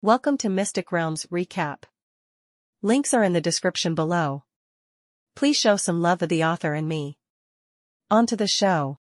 Welcome to Mystic Realms Recap. Links are in the description below. Please show some love of the author and me. On to the show.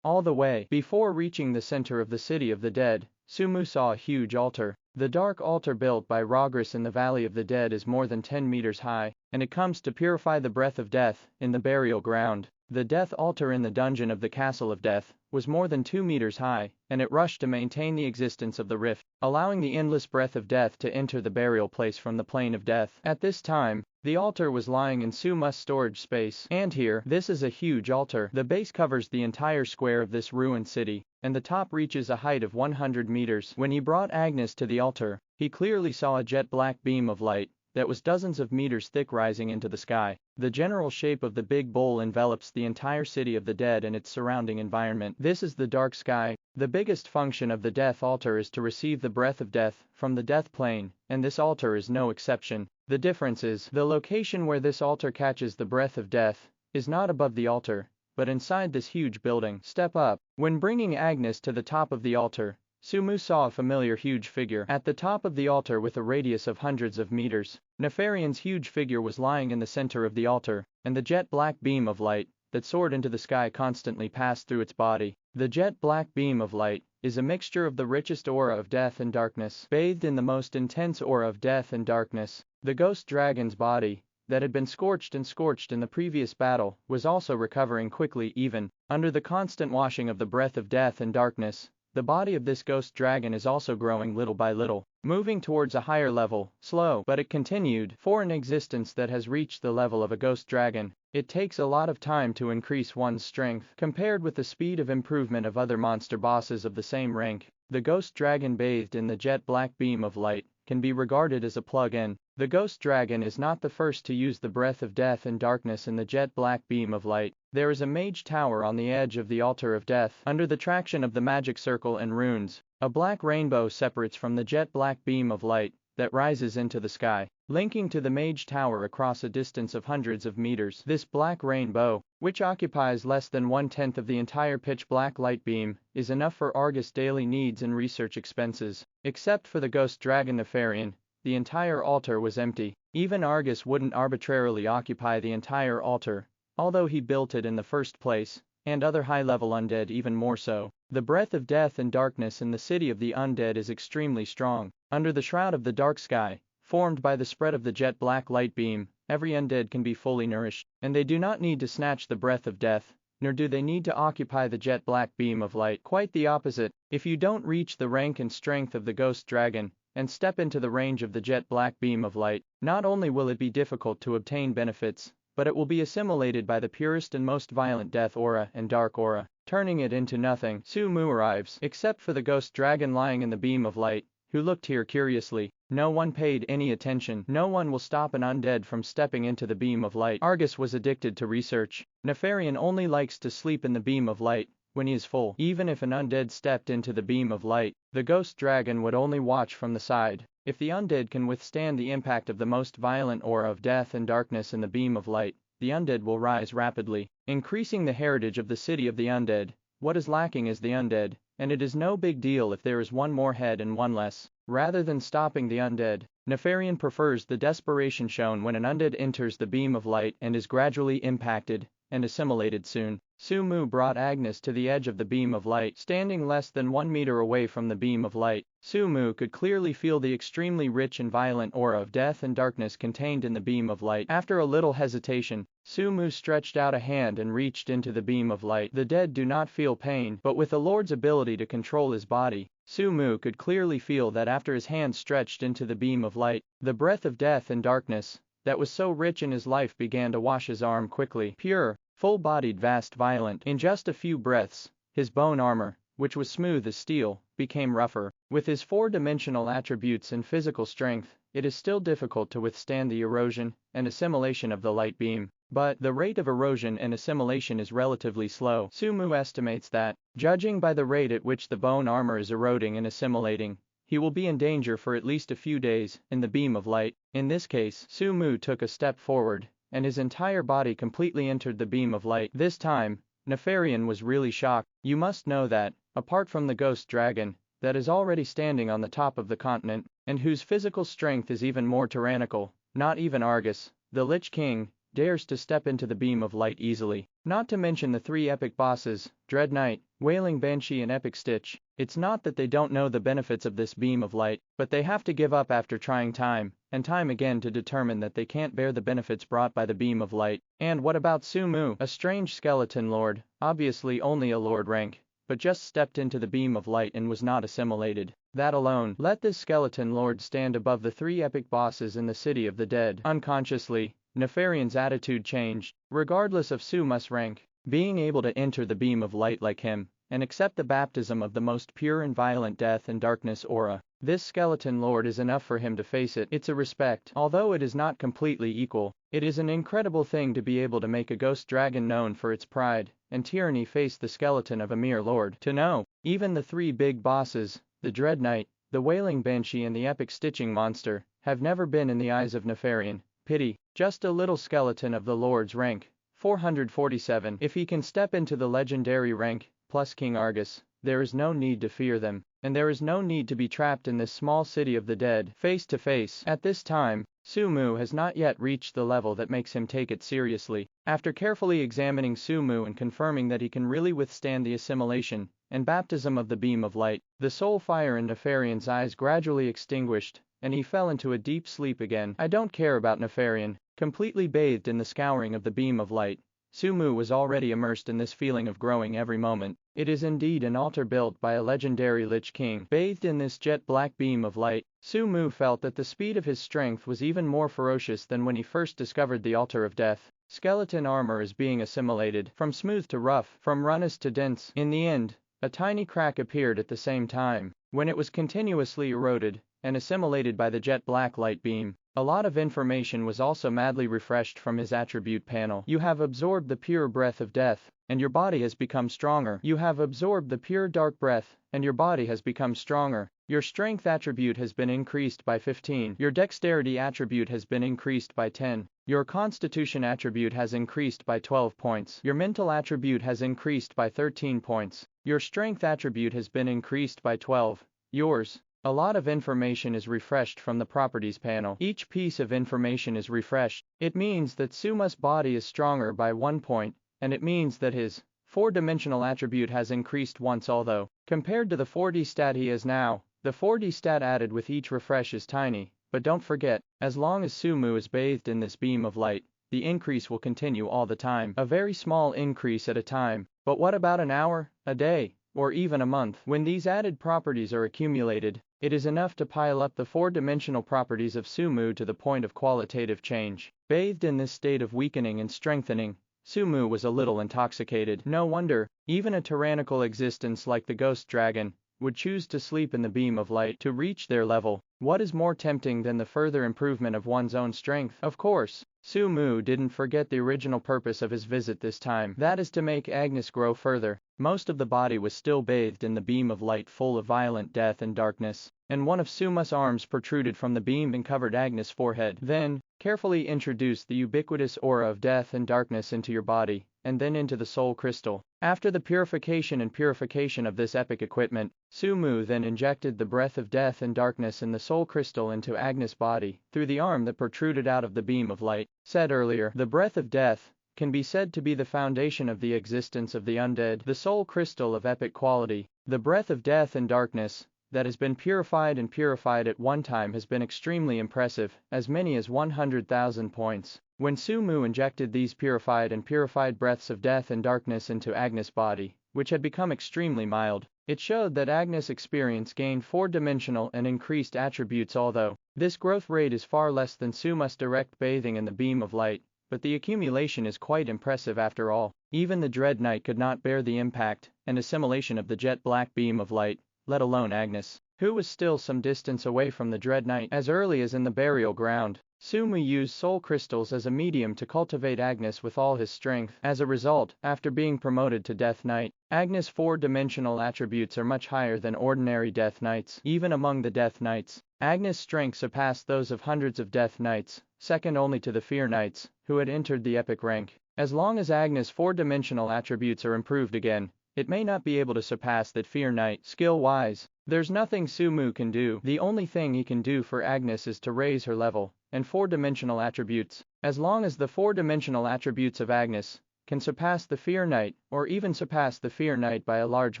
All the way before reaching the center of the city of the dead, Sumu saw a huge altar. The dark altar built by Rogris in the Valley of the Dead is more than 10 meters high, and it comes to purify the breath of death in the burial ground. The death altar in the dungeon of the Castle of Death was more than 2 meters high, and it rushed to maintain the existence of the rift, allowing the endless breath of death to enter the burial place from the plane of death. At this time, the altar was lying in Sumu's storage space, and here, this is a huge altar. The base covers the entire square of this ruined city, and the top reaches a height of 100 meters. When he brought Agnes to the altar, he clearly saw a jet black beam of light that was dozens of meters thick rising into the sky. The general shape of the big bowl envelops the entire city of the dead and its surrounding environment. This is the dark sky. The biggest function of the death altar is to receive the breath of death from the death plane, and this altar is no exception. The difference is, the location where this altar catches the breath of death is not above the altar, but inside this huge building. Step up. When bringing Agnes to the top of the altar, Sumu saw a familiar huge figure at the top of the altar with a radius of hundreds of meters. Nefarian's huge figure was lying in the center of the altar, and the jet black beam of light that soared into the sky constantly passed through its body. The jet black beam of light is a mixture of the richest aura of death and darkness. Bathed in the most intense aura of death and darkness, the ghost dragon's body, that had been scorched in the previous battle, was also recovering quickly. Even under the constant washing of the breath of death and darkness, the body of this ghost dragon is also growing little by little, moving towards a higher level. Slow, but it continued. For an existence that has reached the level of a ghost dragon, it takes a lot of time to increase one's strength. Compared with the speed of improvement of other monster bosses of the same rank, the ghost dragon bathed in the jet black beam of light can be regarded as a plug-in. The ghost dragon is not the first to use the breath of death and darkness in the jet black beam of light. There is a mage tower on the edge of the altar of death. Under the traction of the magic circle and runes, a black rainbow separates from the jet black beam of light that rises into the sky, linking to the mage tower across a distance of hundreds of meters. This black rainbow, which occupies less than 1/10 of the entire pitch black light beam, is enough for Argus' daily needs and research expenses. Except for the ghost dragon Nefarian, the entire altar was empty. Even Argus wouldn't arbitrarily occupy the entire altar, although he built it in the first place, and other high-level undead even more so. The breath of death and darkness in the city of the undead is extremely strong. Under the shroud of the dark sky, formed by the spread of the jet black light beam, every undead can be fully nourished, and they do not need to snatch the breath of death, nor do they need to occupy the jet black beam of light. Quite the opposite. If you don't reach the rank and strength of the ghost dragon, and step into the range of the jet black beam of light, not only will it be difficult to obtain benefits, but it will be assimilated by the purest and most violent death aura and dark aura, turning it into nothing. Sumu arrives, except for the ghost dragon lying in the beam of light, who looked here curiously. No one paid any attention. No one will stop an undead from stepping into the beam of light. Argus was addicted to research. Nefarian only likes to sleep in the beam of light when he is full. Even if an undead stepped into the beam of light, the ghost dragon would only watch from the side. If the undead can withstand the impact of the most violent aura of death and darkness in the beam of light, the undead will rise rapidly, increasing the heritage of the city of the undead. What is lacking is the undead, and it is no big deal if there is one more head and one less. Rather than stopping the undead, Nefarian prefers the desperation shown when an undead enters the beam of light and is gradually impacted and assimilated soon. Sumu brought Agnes to the edge of the beam of light. Standing less than 1 meter away from the beam of light, Sumu could clearly feel the extremely rich and violent aura of death and darkness contained in the beam of light. After a little hesitation, Sumu stretched out a hand and reached into the beam of light. The dead do not feel pain, but with the Lord's ability to control his body, Sumu could clearly feel that after his hand stretched into the beam of light, the breath of death and darkness that was so rich in his life began to wash his arm quickly. Pure, full-bodied, vast, violent. In just a few breaths, his bone armor, which was smooth as steel, became rougher. With his 4-dimensional attributes and physical strength, it is still difficult to withstand the erosion and assimilation of the light beam. But the rate of erosion and assimilation is relatively slow. Sumu estimates that, judging by the rate at which the bone armor is eroding and assimilating, he will be in danger for at least a few days in the beam of light. In this case, Sumu took a step forward, and his entire body completely entered the beam of light. This time, Nefarian was really shocked. You must know that, apart from the ghost dragon, that is already standing on the top of the continent, and whose physical strength is even more tyrannical. Not even Argus, the Lich King, dares to step into the beam of light easily. Not to mention the three epic bosses, Dread Knight, Wailing Banshee and Epic Stitch. It's not that they don't know the benefits of this beam of light, but they have to give up after trying time and time again to determine that they can't bear the benefits brought by the beam of light. And what about Sumu, a strange skeleton lord, obviously only a lord rank, but just stepped into the beam of light and was not assimilated. That alone let this skeleton lord stand above the three epic bosses in the city of the dead. Unconsciously, Nefarian's attitude changed, regardless of Sumu's rank. Being able to enter the beam of light like him, and accept the baptism of the most pure and violent death and darkness aura, this skeleton lord is enough for him to face it. It's a respect. Although it is not completely equal, it is an incredible thing to be able to make a ghost dragon known for its pride and tyranny face the skeleton of a mere lord. To know, even the three big bosses, the Dread Knight, the Wailing Banshee and the Epic Stitching Monster, have never been in the eyes of Nefarian. Pity, just a little skeleton of the lord's rank. 447. If he can step into the legendary rank, plus King Argus, there is no need to fear them, and there is no need to be trapped in this small city of the dead, face to face. At this time, Sumu has not yet reached the level that makes him take it seriously. After carefully examining Sumu and confirming that he can really withstand the assimilation and baptism of the beam of light, the soul fire in Nefarian's eyes gradually extinguished, and he fell into a deep sleep again. I don't care about Nefarian. Completely bathed in the scouring of the beam of light, Sumu was already immersed in this feeling of growing every moment. It is indeed an altar built by a legendary Lich King. Bathed in this jet black beam of light, Sumu felt that the speed of his strength was even more ferocious than when he first discovered the altar of death. Skeleton armor is being assimilated, from smooth to rough, from runous to dense. In the end, a tiny crack appeared at the same time, when it was continuously eroded and assimilated by the jet black light beam. A lot of information was also madly refreshed from his attribute panel. You have absorbed the pure breath of death, and your body has become stronger. You have absorbed the pure dark breath, and your body has become stronger. Your strength attribute has been increased by 15. Your dexterity attribute has been increased by 10. Your constitution attribute has increased by 12 points. Your mental attribute has increased by 13 points. Your strength attribute has been increased by 12. Yours. A lot of information is refreshed from the properties panel. Each piece of information is refreshed. It means that Suma's body is stronger by 1 point, and it means that his four-dimensional attribute has increased once. Although, compared to the 4D stat he has now, the 4D stat added with each refresh is tiny. But don't forget, as long as Sumu is bathed in this beam of light, the increase will continue all the time. A very small increase at a time. But what about an hour, a day, or even a month? When these added properties are accumulated, it is enough to pile up the four-dimensional properties of Sumu to the point of qualitative change. Bathed in this state of weakening and strengthening, Sumu was a little intoxicated. No wonder, even a tyrannical existence like the ghost dragon would choose to sleep in the beam of light to reach their level. What is more tempting than the further improvement of one's own strength? Of course, Sumu didn't forget the original purpose of his visit this time. That is to make Agnes grow further. Most of the body was still bathed in the beam of light full of violent death and darkness, and one of Suma's arms protruded from the beam and covered Agnes' forehead. Then, carefully introduce the ubiquitous aura of death and darkness into your body, and then into the soul crystal. After the purification of this epic equipment, Sumu then injected the breath of death and darkness in the soul crystal into Agnes' body, through the arm that protruded out of the beam of light. Said earlier, the breath of death can be said to be the foundation of the existence of the undead, the soul crystal of epic quality. The breath of death and darkness that has been purified at one time has been extremely impressive, as many as 100,000 points. When Sumu injected these purified breaths of death and darkness into Agnes' body, which had become extremely mild, it showed that Agnes' experience gained four-dimensional and increased attributes. Although this growth rate is far less than Suma's direct bathing in the beam of light, but the accumulation is quite impressive after all. Even the Dread Knight could not bear the impact and assimilation of the jet black beam of light, let alone Agnes, who was still some distance away from the Dread Knight. As early as in the burial ground, Sumu used soul crystals as a medium to cultivate Agnes with all his strength. As a result, after being promoted to Death Knight, Agnes' four-dimensional attributes are much higher than ordinary Death Knights. Even among the Death Knights, Agnes' strength surpassed those of hundreds of Death Knights, second only to the Fear Knights, who had entered the epic rank. As long as Agnes' four-dimensional attributes are improved again, it may not be able to surpass that Fear Knight. Skill-wise, There's nothing Sumu can do. The only thing he can do for Agnes is to raise her level and four-dimensional attributes. As long as the four-dimensional attributes of Agnes can surpass the Fear Knight, or even surpass the Fear Knight by a large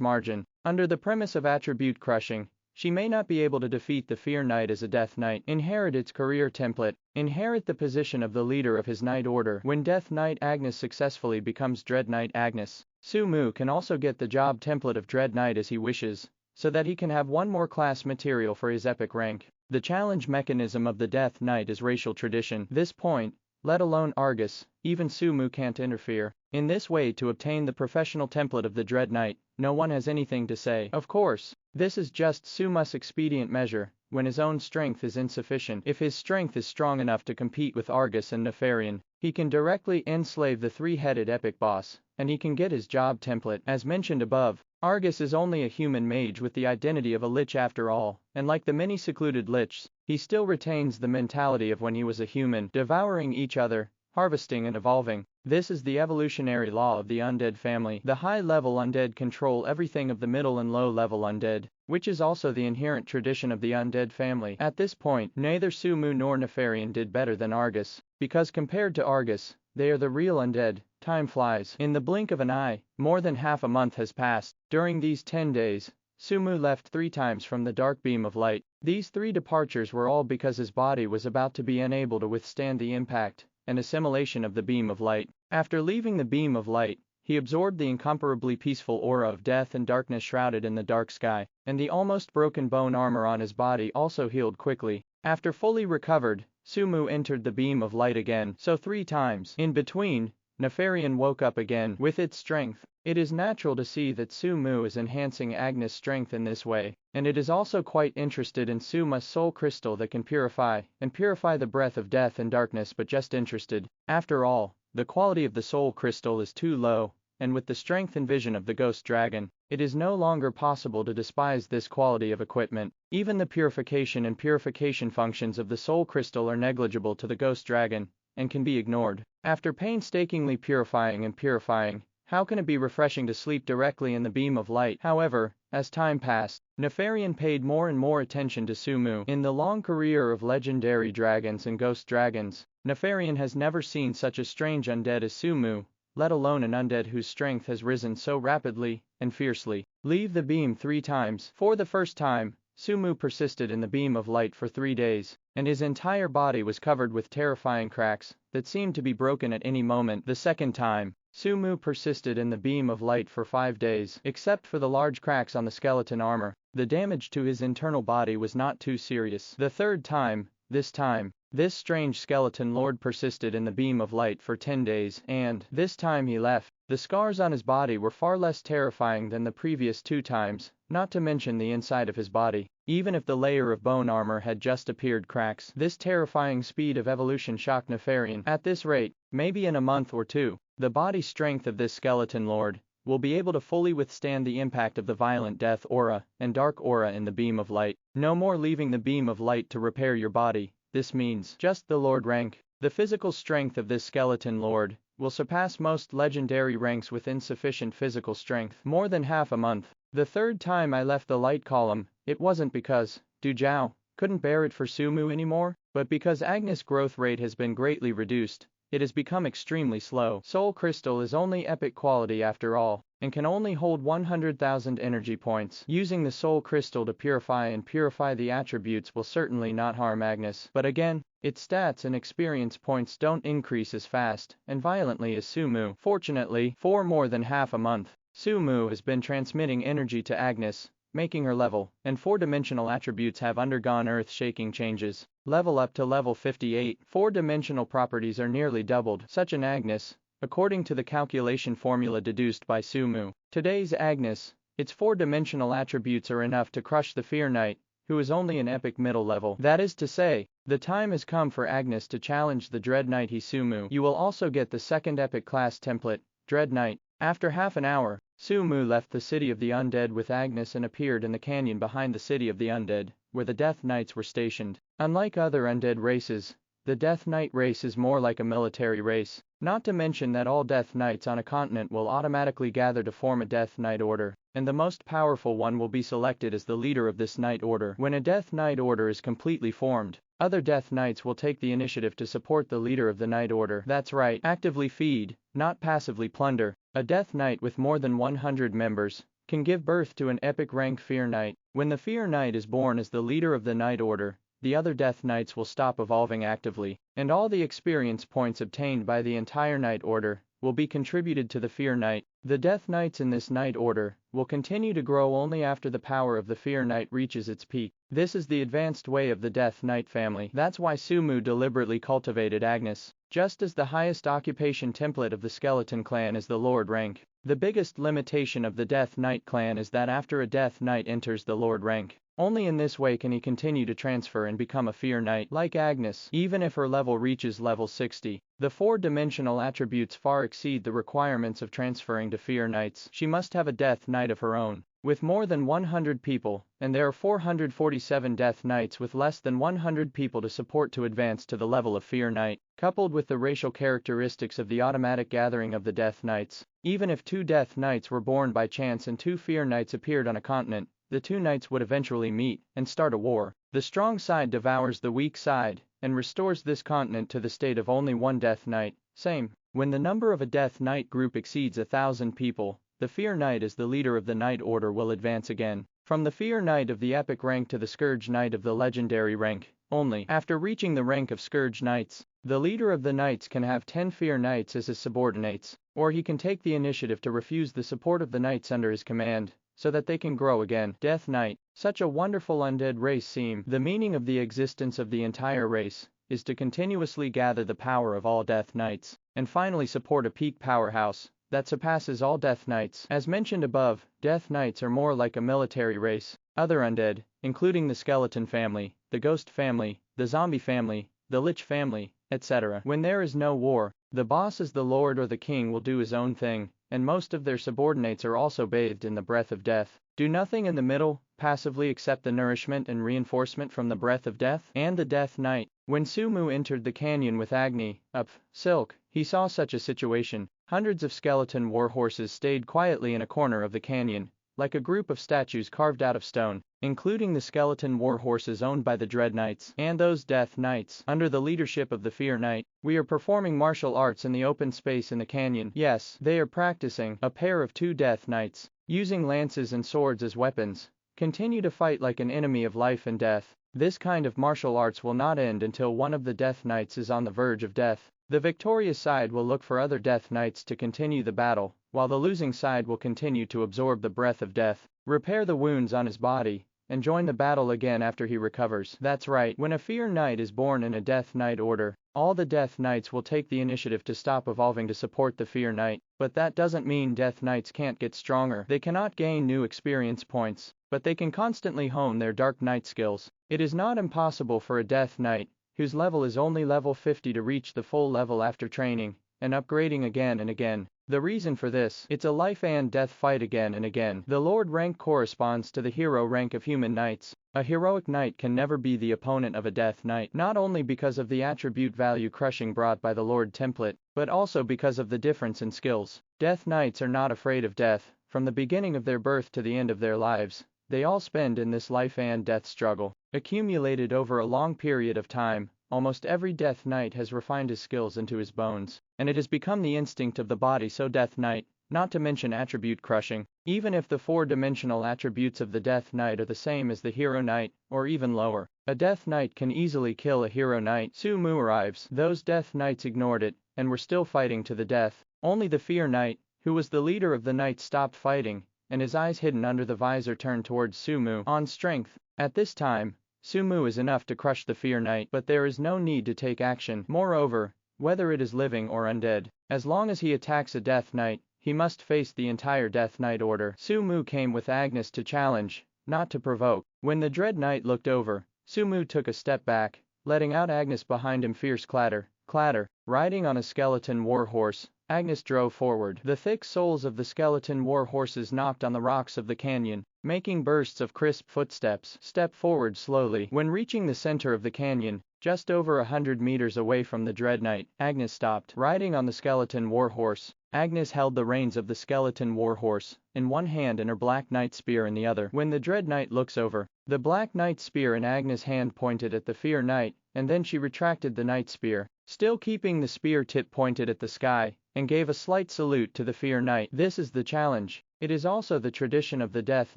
margin, under the premise of attribute crushing, she may not be able to defeat the Fear Knight as a Death Knight. Inherit its career template. Inherit the position of the leader of his Knight Order. When Death Knight Agnes successfully becomes Dread Knight Agnes, Sumu can also get the job template of Dread Knight as he wishes, so that he can have one more class material for his epic rank. The challenge mechanism of the Death Knight is racial tradition. This point, let alone Argus, even Sumu can't interfere. In this way, to obtain the professional template of the Dread Knight, no one has anything to say. Of course, this is just Sumu's expedient measure, when his own strength is insufficient. If his strength is strong enough to compete with Argus and Nefarian, he can directly enslave the three-headed epic boss, and he can get his job template. As mentioned above, Argus is only a human mage with the identity of a lich after all, and like the many secluded lichs, he still retains the mentality of when he was a human, devouring each other, harvesting and evolving. This is the evolutionary law of the undead family. The high-level undead control everything of the middle and low-level undead, which is also the inherent tradition of the undead family. At this point, neither Sumu nor Nefarian did better than Argus, because compared to Argus, they are the real undead. Time flies. In the blink of an eye, more than half a month has passed. During these 10 days, Sumu left 3 times from the dark beam of light. These 3 departures were all because his body was about to be unable to withstand the impact and assimilation of the beam of light. After leaving the beam of light, he absorbed the incomparably peaceful aura of death and darkness shrouded in the dark sky, and the almost broken bone armor on his body also healed quickly. After fully recovered, Sumu entered the beam of light again, so 3 times. In between, Nefarian woke up again with its strength. It is natural to see that Sumu is enhancing Agnes' strength in this way, and it is also quite interested in Suma's soul crystal that can purify the breath of death and darkness, but just interested. After all, the quality of the soul crystal is too low, and with the strength and vision of the ghost dragon, it is no longer possible to despise this quality of equipment. Even the purification functions of the soul crystal are negligible to the ghost dragon, and can be ignored. After painstakingly purifying, how can it be refreshing to sleep directly in the beam of light? However, as time passed, Nefarian paid more and more attention to Sumu. In the long career of legendary dragons and ghost dragons, Nefarian has never seen such a strange undead as Sumu, let alone an undead whose strength has risen so rapidly and fiercely. Leave the beam 3 times. For the first time, Sumu persisted in the beam of light for 3 days, and his entire body was covered with terrifying cracks that seemed to be broken at any moment. The second time, Sumu persisted in the beam of light for 5 days. Except for the large cracks on the skeleton armor, the damage to his internal body was not too serious. The third time, this strange skeleton lord persisted in the beam of light for 10 days, and this time he left. The scars on his body were far less terrifying than the previous 2 times, not to mention the inside of his body. Even if the layer of bone armor had just appeared cracks, this terrifying speed of evolution shocked Nefarian. At this rate, maybe in a month or 2, the body strength of this skeleton lord will be able to fully withstand the impact of the violent death aura and dark aura in the beam of light. No more leaving the beam of light to repair your body. This means just the lord rank. The physical strength of this skeleton lord will surpass most legendary ranks with insufficient physical strength. More than half a month. The third time I left the light column, it wasn't because Du Jiao couldn't bear it for Sumu anymore, but because Agnes' growth rate has been greatly reduced. It has become extremely slow. Soul Crystal is only epic quality after all, and can only hold 100,000 energy points. Using the Soul Crystal to purify the attributes will certainly not harm Agnes, but again, its stats and experience points don't increase as fast and violently as Sumu. Fortunately, for more than half a month, Sumu has been transmitting energy to Agnes, making her level and 4-dimensional attributes have undergone earth-shaking changes. Level up to level 58, 4-dimensional properties are nearly doubled. Such an Agnes, according to the calculation formula deduced by Sumu. Today's Agnes, its 4-dimensional attributes are enough to crush the Fear Knight, who is only an epic middle level. That is to say, the time has come for Agnes to challenge the Dread Knight Sumu. You will also get the second epic class template, Dread Knight. After half an hour, Sumu left the city of the undead with Agnes and appeared in the canyon behind the city of the undead, where the Death Knights were stationed. Unlike other undead races, the Death Knight race is more like a military race, not to mention that all Death Knights on a continent will automatically gather to form a Death Knight order. and the most powerful one will be selected as the leader of this Knight Order. When a Death Knight Order is completely formed, other Death Knights will take the initiative to support the leader of the Knight Order. That's right, actively feed, not passively plunder. A Death Knight with more than 100 members can give birth to an epic rank Fear Knight. When the Fear Knight is born as the leader of the Knight Order, the other Death Knights will stop evolving actively, and all the experience points obtained by the entire Knight Order will be contributed to the Fear Knight. The Death Knights in this Knight Order will continue to grow only after the power of the Fear Knight reaches its peak. This is the advanced way of the Death Knight family. That's why Sumu deliberately cultivated Agnes, just as the highest occupation template of the Skeleton Clan is the Lord rank. The biggest limitation of the Death Knight clan is that after a Death Knight enters the Lord rank, only in this way can he continue to transfer and become a Fear Knight. Like Agnes, even if her level reaches level 60, the 4-dimensional attributes far exceed the requirements of transferring to Fear Knights. She must have a Death Knight of her own, with more than 100 people, and there are 447 Death Knights with less than 100 people to support to advance to the level of Fear Knight. Coupled with the racial characteristics of the automatic gathering of the Death Knights, even if 2 Death Knights were born by chance and 2 Fear Knights appeared on a continent, the 2 knights would eventually meet and start a war. The strong side devours the weak side and restores this continent to the state of only 1 Death Knight. Same. When the number of a Death Knight group exceeds 1,000 people, the Fear Knight as the leader of the Knight Order will advance again, from the Fear Knight of the epic rank to the Scourge Knight of the legendary rank. Only after reaching the rank of Scourge Knights, the leader of the Knights can have 10 Fear Knights as his subordinates, or he can take the initiative to refuse the support of the Knights under his command, so that they can grow again. Death Knight, such a wonderful undead race seem. The meaning of the existence of the entire race is to continuously gather the power of all Death Knights, and finally support a peak powerhouse that surpasses all Death Knights. As mentioned above, Death Knights are more like a military race. Other undead, including the Skeleton family, the Ghost family, the Zombie family, the Lich family, etc. When there is no war, the boss as the Lord or the King will do his own thing, and most of their subordinates are also bathed in the breath of death. Do nothing in the middle, passively accept the nourishment and reinforcement from the breath of death. And the Death Knight. When Sumu entered the canyon with Agni, up, Silk, he saw such a situation. Hundreds of skeleton war horses stayed quietly in a corner of the canyon, like a group of statues carved out of stone, including the skeleton war horses owned by the Dread Knights and those Death Knights under the leadership of the Fear Knight. We are performing martial arts in the open space in the canyon. Yes, they are practicing. A pair of 2 Death Knights, using lances and swords as weapons, continue to fight like an enemy of life and death. This kind of martial arts will not end until one of the Death Knights is on the verge of death. The victorious side will look for other Death Knights to continue the battle, while the losing side will continue to absorb the breath of death, repair the wounds on his body, and join the battle again after he recovers. That's right, when a Fear Knight is born in a Death Knight order, all the Death Knights will take the initiative to stop evolving to support the Fear Knight. But that doesn't mean Death Knights can't get stronger. They cannot gain new experience points, but they can constantly hone their Dark Knight skills. It is not impossible for a Death Knight, whose level is only level 50, to reach the full level after training and upgrading again and again. The reason for this, it's a life and death fight again and again. The Lord rank corresponds to the hero rank of human knights. A heroic knight can never be the opponent of a Death Knight, not only because of the attribute value crushing brought by the Lord template, but also because of the difference in skills. Death Knights are not afraid of death. From the beginning of their birth to the end of their lives, they all spend in this life and death struggle. Accumulated over a long period of time, almost every Death Knight has refined his skills into his bones, and it has become the instinct of the body. So Death Knight, not to mention attribute crushing, even if the 4-dimensional attributes of the Death Knight are the same as the Hero Knight, or even lower, a Death Knight can easily kill a Hero Knight. Sumu arrives. Those Death Knights ignored it, and were still fighting to the death. Only the Fear Knight, who was the leader of the Knights, stopped fighting, and his eyes hidden under the visor turned towards Sumu. On strength, at this time, Sumu is enough to crush the Fear Knight, but there is no need to take action. Moreover, whether it is living or undead, as long as he attacks a Death Knight, he must face the entire Death Knight order. Sumu came with Agnes to challenge, not to provoke. When the Dread Knight looked over, Sumu took a step back, letting out Agnes behind him. Fierce clatter, clatter. Riding on a skeleton war horse, Agnes drove forward. The thick soles of the skeleton war horses knocked on the rocks of the canyon, making bursts of crisp footsteps. Step forward slowly. When reaching the center of the canyon, just over 100 meters away from the Dread Knight, Agnes stopped. Riding on the skeleton war horse, Agnes held the reins of the skeleton warhorse in one hand and her Black Knight spear in the other. When the Dread Knight looks over, the Black Knight spear in Agnes' hand pointed at the Fear Knight, and then she retracted the Knight spear, still keeping the spear tip pointed at the sky, and gave a slight salute to the Fear Knight. This is the challenge. It is also the tradition of the Death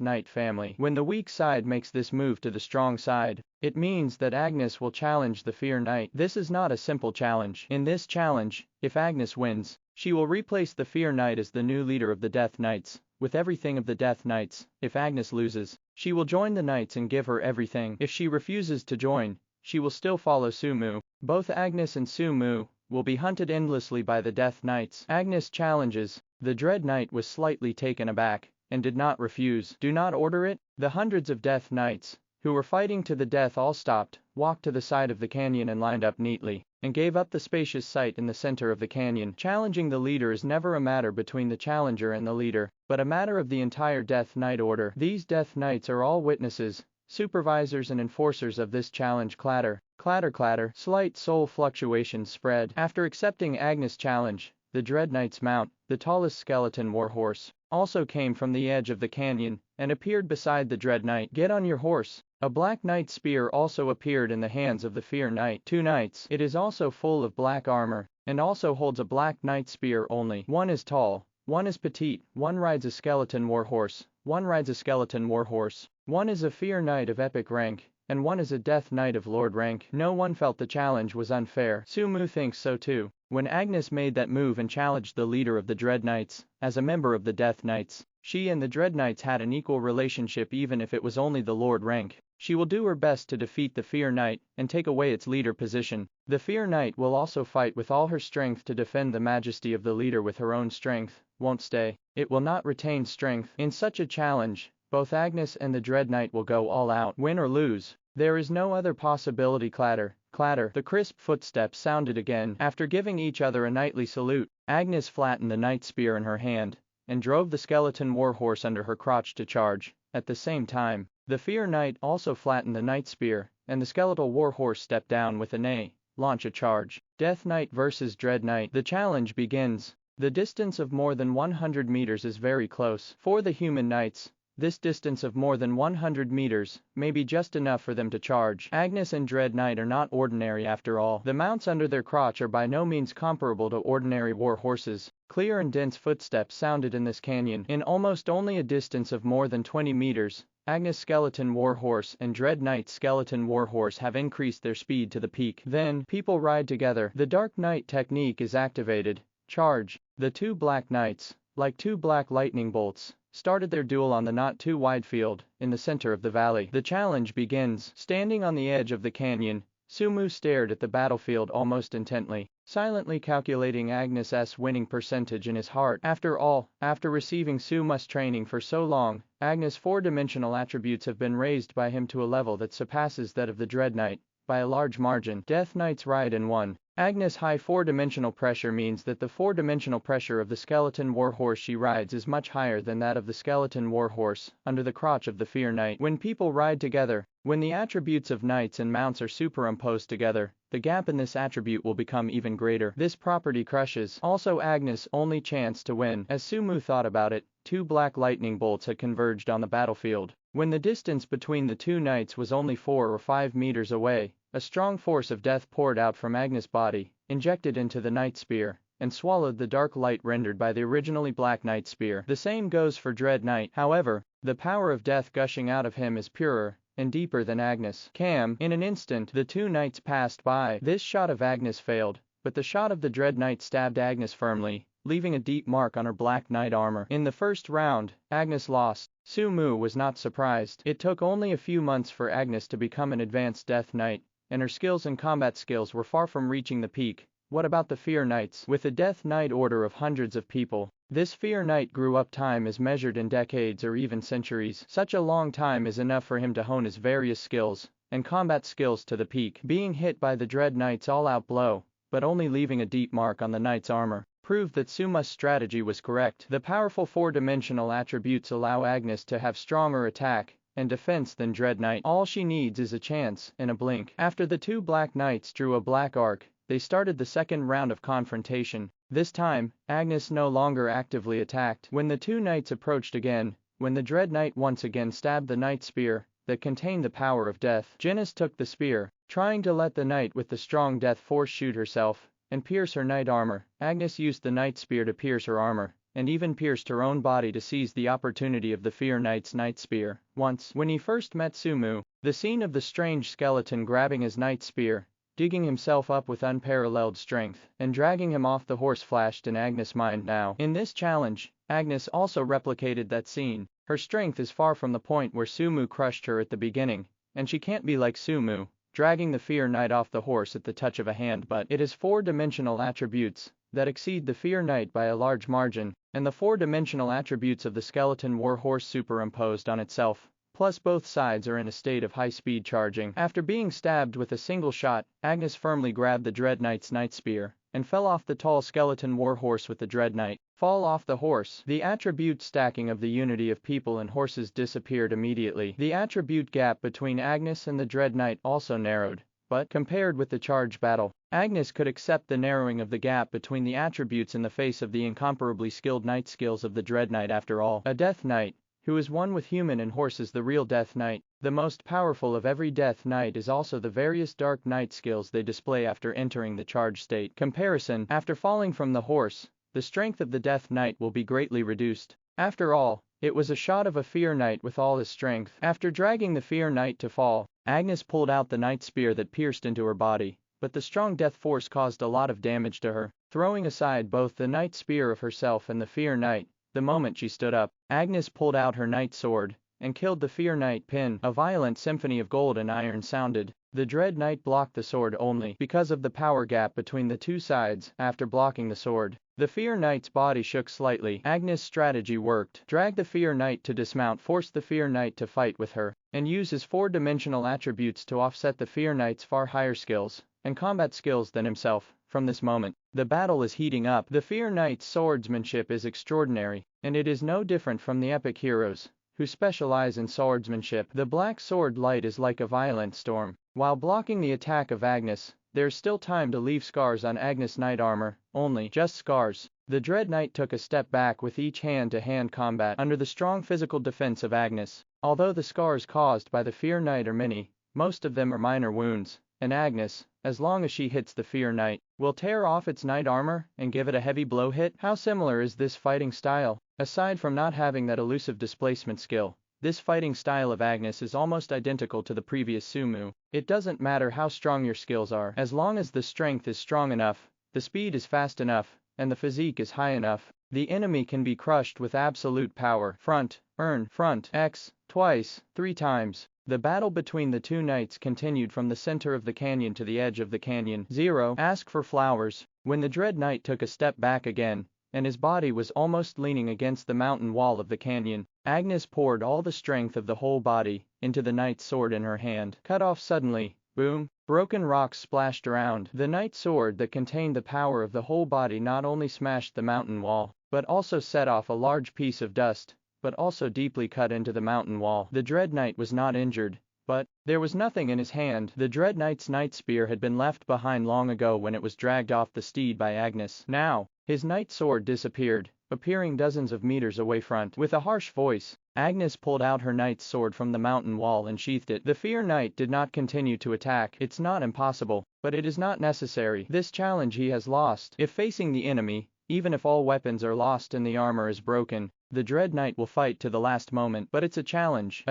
Knight family. When the weak side makes this move to the strong side, it means that Agnes will challenge the Fear Knight. This is not a simple challenge. In this challenge, if Agnes wins, she will replace the Fear Knight as the new leader of the Death Knights, with everything of the Death Knights. If Agnes loses, she will join the Knights and give her everything. If she refuses to join, she will still follow Sumu. Both Agnes and Sumu will be hunted endlessly by the Death Knights. Agnes challenges. The Dread Knight was slightly taken aback, and did not refuse. Do not order it. The hundreds of Death Knights, who were fighting to the death, all stopped, walked to the side of the canyon and lined up neatly, and gave up the spacious site in the center of the canyon. Challenging the leader is never a matter between the challenger and the leader, but a matter of the entire Death Knight order. These Death Knights are all witnesses, supervisors and enforcers of this challenge. Clatter, clatter, clatter. Slight soul fluctuations spread. After accepting Agnes' challenge, the Dread Knight's mount, the tallest skeleton warhorse, also came from the edge of the canyon, and appeared beside the Dread Knight. Get on your horse. A Black Knight spear also appeared in the hands of the Fear Knight. Two knights. It is also full of black armor, and also holds a Black Knight spear only. One is tall, one is petite, one rides a skeleton warhorse, one rides a skeleton warhorse, one is a Fear Knight of epic rank, and one is a Death Knight of Lord rank. No one felt the challenge was unfair. Sumu thinks so too. When Agnes made that move and challenged the leader of the Dread Knights, as a member of the Death Knights, she and the Dread Knights had an equal relationship even if it was only the Lord rank. She will do her best to defeat the Fear Knight and take away its leader position. The Fear Knight will also fight with all her strength to defend the majesty of the leader with her own strength. Won't stay. It will not retain strength. In such a challenge, both Agnes and the Dread Knight will go all out. Win or lose, there is no other possibility. Clatter, clatter. The crisp footsteps sounded again. After giving each other a knightly salute, Agnes flattened the knight spear in her hand, and drove the skeleton warhorse under her crotch to charge. At the same time, the Fear Knight also flattened the knight spear, and the skeletal warhorse stepped down with an A. Launch a charge. Death Knight versus Dread Knight. The challenge begins. The distance of more than 100 meters is very close. For the human knights, this distance of more than 100 meters may be just enough for them to charge. Agnes and Dread Knight are not ordinary after all. The mounts under their crotch are by no means comparable to ordinary war horses. Clear and dense footsteps sounded in this canyon. In almost only a distance of more than 20 meters, Agnes' skeleton warhorse and Dread Knight's skeleton warhorse have increased their speed to the peak. Then, people ride together. The Dark Knight technique is activated. Charge. The two Black Knights, like two black lightning bolts, started their duel on the not too wide field in the center of the valley. The challenge begins. Standing on the edge of the canyon, Sumu stared at the battlefield almost intently, silently calculating Agnes' winning percentage in his heart. After all, after receiving Sumu's training for so long, Agnes' four-dimensional attributes have been raised by him to a level that surpasses that of the Dread Knight by a large margin. Death Knights ride in one. Agnes' high four-dimensional pressure means that the four-dimensional pressure of the skeleton warhorse she rides is much higher than that of the skeleton warhorse under the crotch of the Fear Knight. When people ride together, when the attributes of knights and mounts are superimposed together, the gap in this attribute will become even greater. This property crushes. Also Agnes' only chance to win. As Sumu thought about it, two black lightning bolts had converged on the battlefield. When the distance between the two knights was only 4 or 5 meters away, a strong force of death poured out from Agnes' body, injected into the knight spear, and swallowed the dark light rendered by the originally Black Knight spear. The same goes for Dread Knight. However, the power of death gushing out of him is purer and deeper than Agnes. In an instant, the two knights passed by. This shot of Agnes failed, but the shot of the Dread Knight stabbed Agnes firmly, leaving a deep mark on her Black Knight armor. In the first round, Agnes lost. Sumu was not surprised. It took only a few months for Agnes to become an advanced Death Knight, and her skills and combat skills were far from reaching the peak. What about the Fear Knights? With a Death Knight order of hundreds of people, this Fear Knight grew up. Time is measured in decades or even centuries. Such a long time is enough for him to hone his various skills and combat skills to the peak. Being hit by the Dread Knight's all-out blow, but only leaving a deep mark on the knight's armor, proved that Sumu's strategy was correct. The powerful four-dimensional attributes allow Agnes to have stronger attack and defense than Dread Knight. All she needs is a chance and a blink. After the two Black Knights drew a black arc, they started the second round of confrontation. This time, Agnes no longer actively attacked. When the two knights approached again, when the Dread Knight once again stabbed the knight spear that contained the power of death, Janice took the spear, trying to let the knight with the strong death force shoot herself and pierce her knight armor. Agnes used the knight spear to pierce her armor, and even pierced her own body to seize the opportunity of the Fear Knight's knight spear. Once, when he first met Sumu, the scene of the strange skeleton grabbing his knight spear, digging himself up with unparalleled strength, and dragging him off the horse flashed in Agnes' mind now. In this challenge, Agnes also replicated that scene. Her strength is far from the point where Sumu crushed her at the beginning, and she can't be like Sumu, dragging the Fear Knight off the horse at the touch of a hand, but it has four-dimensional attributes that exceed the Fear Knight by a large margin, and the four-dimensional attributes of the skeleton war horse superimposed on itself. Plus both sides are in a state of high-speed charging. After being stabbed with a single shot, Agnes firmly grabbed the Dread Knight's knight spear, and fell off the tall skeleton war horse with the Dread Knight. Fall off the horse. The attribute stacking of the unity of people and horses disappeared immediately. The attribute gap between Agnes and the Dread Knight also narrowed, but, compared with the charge battle, Agnes could accept the narrowing of the gap between the attributes in the face of the incomparably skilled knight skills of the Dread Knight. After all, a Death Knight, who is one with human and horse, is the real Death Knight. The most powerful of every Death Knight is also the various Dark Knight skills they display after entering the charge state. Comparison: after falling from the horse, the strength of the Death Knight will be greatly reduced. After all, it was a shot of a Fear Knight with all his strength. After dragging the Fear Knight to fall, Agnes pulled out the knight spear that pierced into her body, but the strong death force caused a lot of damage to her, throwing aside both the knight spear of herself and the Fear Knight. The moment she stood up, Agnes pulled out her knight sword and killed the Fear Knight. Pin. A violent symphony of gold and iron sounded. The Dread Knight blocked the sword only because of the power gap between the two sides. After blocking the sword, the Fear Knight's body shook slightly. Agnes' strategy worked. Drag the Fear Knight to dismount, force the Fear Knight to fight with her, and use his four-dimensional attributes to offset the Fear Knight's far higher skills and combat skills than himself. From this moment, the battle is heating up. The Fear Knight's swordsmanship is extraordinary, and it is no different from the epic heroes who specialize in swordsmanship. The black sword light is like a violent storm. While blocking the attack of Agnes, there's still time to leave scars on Agnes' knight armor, only just scars. The Dread Knight took a step back with each hand-to-hand combat under the strong physical defense of Agnes. Although the scars caused by the Fear Knight are many, most of them are minor wounds, and Agnes, as long as she hits the Fear Knight, will tear off its knight armor and give it a heavy blow hit. How similar is this fighting style? Aside from not having that elusive displacement skill, this fighting style of Agnes is almost identical to the previous Sumu. It doesn't matter how strong your skills are, as long as the strength is strong enough, the speed is fast enough, and the physique is high enough, the enemy can be crushed with absolute power. Front, front, X, twice, 3 times. The battle between the two knights continued from the center of the canyon to the edge of the canyon. 0. Ask for flowers. When the Dread Knight took a step back again, and his body was almost leaning against the mountain wall of the canyon, Agnes poured all the strength of the whole body into the knight's sword in her hand. Cut off suddenly. Boom. Broken rocks splashed around. The knight's sword that contained the power of the whole body not only smashed the mountain wall, but also set off a large piece of dust, but also deeply cut into the mountain wall. The Dread Knight was not injured, but there was nothing in his hand. The Dread Knight's knight spear had been left behind long ago when it was dragged off the steed by Agnes. Now, his knight sword disappeared, appearing dozens of meters away. Front. With a harsh voice, Agnes pulled out her knight's sword from the mountain wall and sheathed it. The Fear Knight did not continue to attack. It's not impossible, but it is not necessary. This challenge he has lost. If facing the enemy, even if all weapons are lost and the armor is broken, the Dread Knight will fight to the last moment. But it's a challenge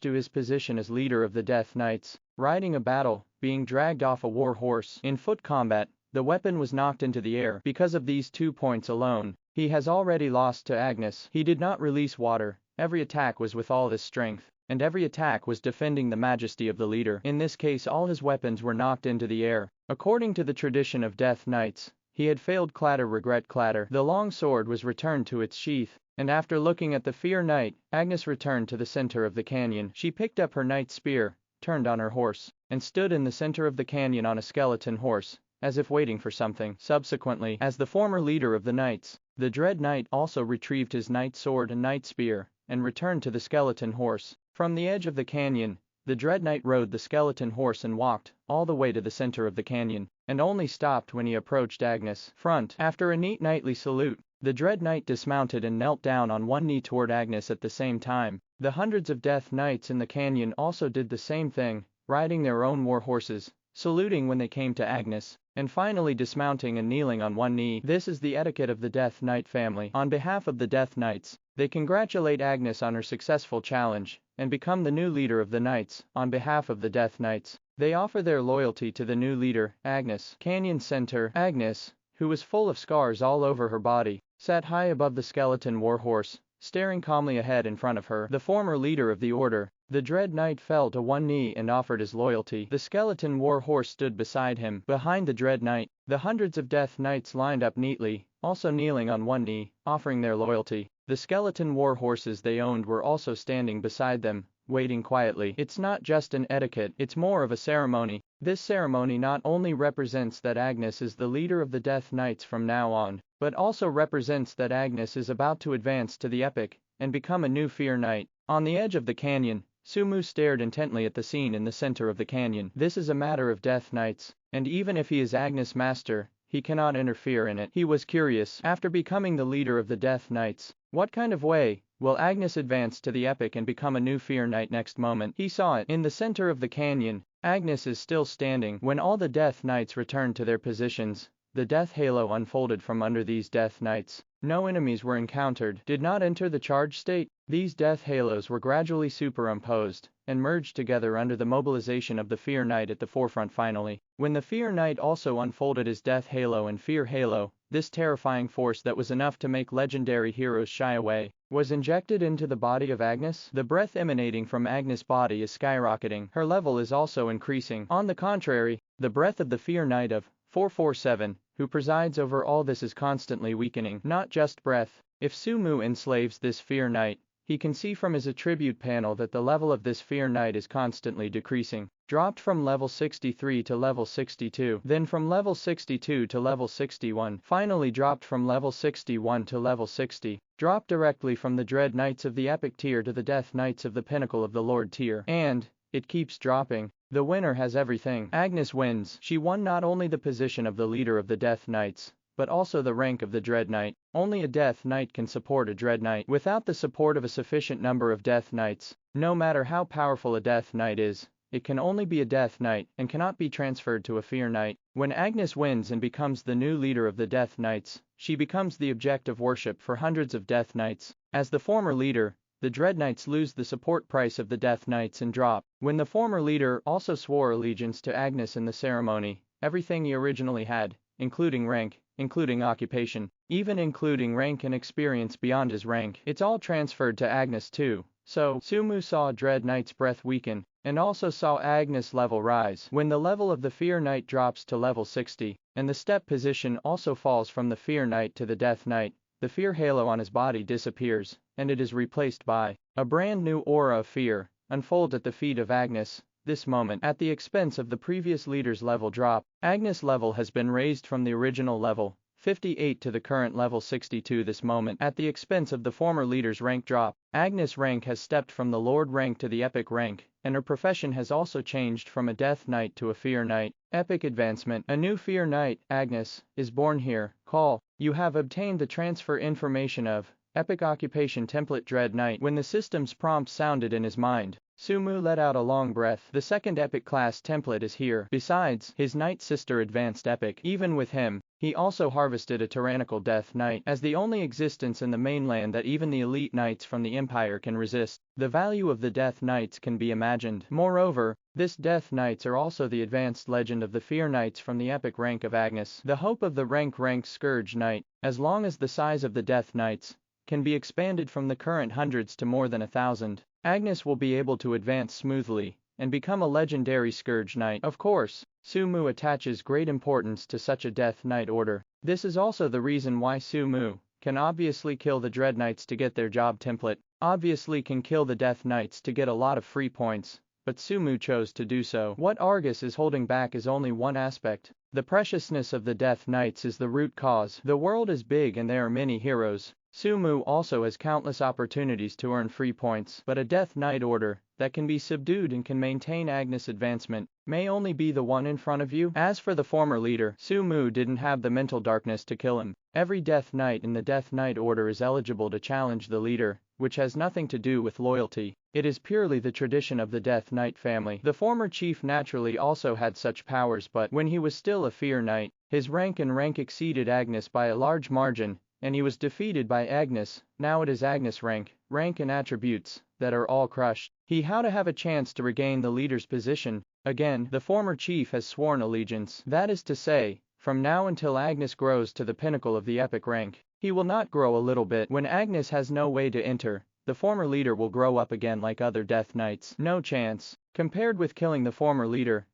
to his position as leader of the Death Knights. Riding a battle, being dragged off a war horse. In foot combat, the weapon was knocked into the air. Because of these 2 points alone, he has already lost to Agnes. He did not release water. Every attack was with all his strength, and every attack was defending the majesty of the leader. In this case, all his weapons were knocked into the air. According to the tradition of Death Knights, he had failed. Clatter, regret, clatter. The long sword was returned to its sheath, and after looking at the Fear Knight, Agnes returned to the center of the canyon. She picked up her knight spear, turned on her horse, and stood in the center of the canyon on a skeleton horse, as if waiting for something. Subsequently, as the former leader of the knights, the Dread Knight also retrieved his knight sword and knight spear, and returned to the skeleton horse. From the edge of the canyon, the Dread Knight rode the skeleton horse and walked all the way to the center of the canyon. and only stopped when he approached Agnes' front. After a neat knightly salute, the Dread Knight dismounted and knelt down on one knee toward Agnes at the same time. The hundreds of Death Knights in the canyon also did the same thing, riding their own war horses, saluting when they came to Agnes, and finally dismounting and kneeling on one knee. This is the etiquette of the Death Knight family. On behalf of the Death Knights, they congratulate Agnes on her successful challenge, and become the new leader of the Knights. On behalf of the Death Knights, they offer their loyalty to the new leader, Agnes. Canyon Center. Agnes, who was full of scars all over her body, sat high above the skeleton warhorse, staring calmly ahead in front of her. The former leader of the order, the Dread Knight, fell to one knee and offered his loyalty. The skeleton warhorse stood beside him. Behind the Dread Knight, the hundreds of Death Knights lined up neatly, also kneeling on one knee, offering their loyalty. The skeleton warhorses they owned were also standing beside them, waiting quietly. It's not just an etiquette, it's more of a ceremony. This ceremony not only represents that Agnes is the leader of the Death Knights from now on, but also represents that Agnes is about to advance to the epic and become a new Fear Knight. On the edge of the canyon, Sumu stared intently at the scene in the center of the canyon. This is a matter of Death Knights, and even if he is Agnes' master, he cannot interfere in it. He was curious. After becoming the leader of the Death Knights, what kind of way will Agnes advance to the epic and become a new Fear Knight? Next moment, he saw it. In the center of the canyon, Agnes is still standing. When all the Death Knights returned to their positions, the death halo unfolded from under these Death Knights. No enemies were encountered. Did not enter the charge state. These death halos were gradually superimposed and merged together under the mobilization of the Fear Knight at the forefront. Finally, when the Fear Knight also unfolded his death halo and fear halo, this terrifying force that was enough to make legendary heroes shy away, was injected into the body of Agnes. The breath emanating from Agnes' body is skyrocketing. Her level is also increasing. On the contrary, the breath of the Fear Knight of 447, who presides over all this, is constantly weakening. Not just breath. If Sumu enslaves this Fear Knight, he can see from his attribute panel that the level of this Fear Knight is constantly decreasing. Dropped from level 63 to level 62, then from level 62 to level 61, finally dropped from level 61 to level 60, dropped directly from the Dread Knights of the Epic tier to the Death Knights of the Pinnacle of the Lord tier. And it keeps dropping. The winner has everything. Agnes wins. She won not only the position of the leader of the Death Knights, but also the rank of the Dread Knight. Only a Death Knight can support a Dread Knight. Without the support of a sufficient number of Death Knights, no matter how powerful a Death Knight is, it can only be a Death Knight and cannot be transferred to a Fear Knight. When Agnes wins and becomes the new leader of the Death Knights, she becomes the object of worship for hundreds of Death Knights. As the former leader, the Dread Knights lose the support price of the Death Knights and drop. When the former leader also swore allegiance to Agnes in the ceremony, everything he originally had, including rank, including occupation, even including rank and experience beyond his rank, it's all transferred to Agnes too. So, Sumu saw Dread Knight's breath weaken, and also saw Agnes' level rise. When the level of the Fear Knight drops to level 60, and the step position also falls from the Fear Knight to the Death Knight, the fear halo on his body disappears, and it is replaced by a brand new aura of fear, unfolds at the feet of Agnes. This moment, at the expense of the previous leader's level drop, Agnes' level has been raised from the original level 58 to the current level 62. This moment, at the expense of the former leader's rank drop, Agnes' rank has stepped from the Lord rank to the Epic rank, and her profession has also changed from a Death Knight to a Fear Knight. Epic advancement. A new Fear Knight, Agnes, is born here. Call. You have obtained the transfer information of Epic Occupation Template Dread Knight. When the system's prompt sounded in his mind, Sumu let out a long breath. The second Epic class template is here. Besides, his Knight sister Advanced Epic. Even with him, he also harvested a tyrannical Death Knight, as the only existence in the mainland that even the elite knights from the Empire can resist. The value of the Death Knights can be imagined. Moreover, this Death Knights are also the advanced legend of the Fear Knights from the Epic rank of Agnes. The hope of the rank Scourge Knight, as long as the size of the Death Knights can be expanded from the current hundreds to more than 1,000, Agnes will be able to advance smoothly and become a legendary Scourge Knight. Of course, Sumu attaches great importance to such a Death Knight order. This is also the reason why Sumu can obviously kill the Dread Knights to get their job template, obviously can kill the Death Knights to get a lot of free points, but Sumu chose to do so. What Argus is holding back is only one aspect. The preciousness of the Death Knights is the root cause. The world is big and there are many heroes, Sumu also has countless opportunities to earn free points, but a Death Knight order that can be subdued and can maintain Agnes' advancement may only be the one in front of you. As for the former leader, Sumu didn't have the mental darkness to kill him. Every Death Knight in the Death Knight order is eligible to challenge the leader, which has nothing to do with loyalty. It is purely the tradition of the Death Knight family. The former chief naturally also had such powers, but when he was still a Fear Knight, his rank exceeded Agnes by a large margin, and he was defeated by Agnes. Now it is Agnes' rank and attributes that are all crushed. How to have a chance to regain the leader's position. Again, the former chief has sworn allegiance. That is to say, from now until Agnes grows to the pinnacle of the epic rank. He will not grow a little bit. When Agnes has no way to enter, the former leader will grow up again like other Death Knights. No chance. Compared with killing the former leader,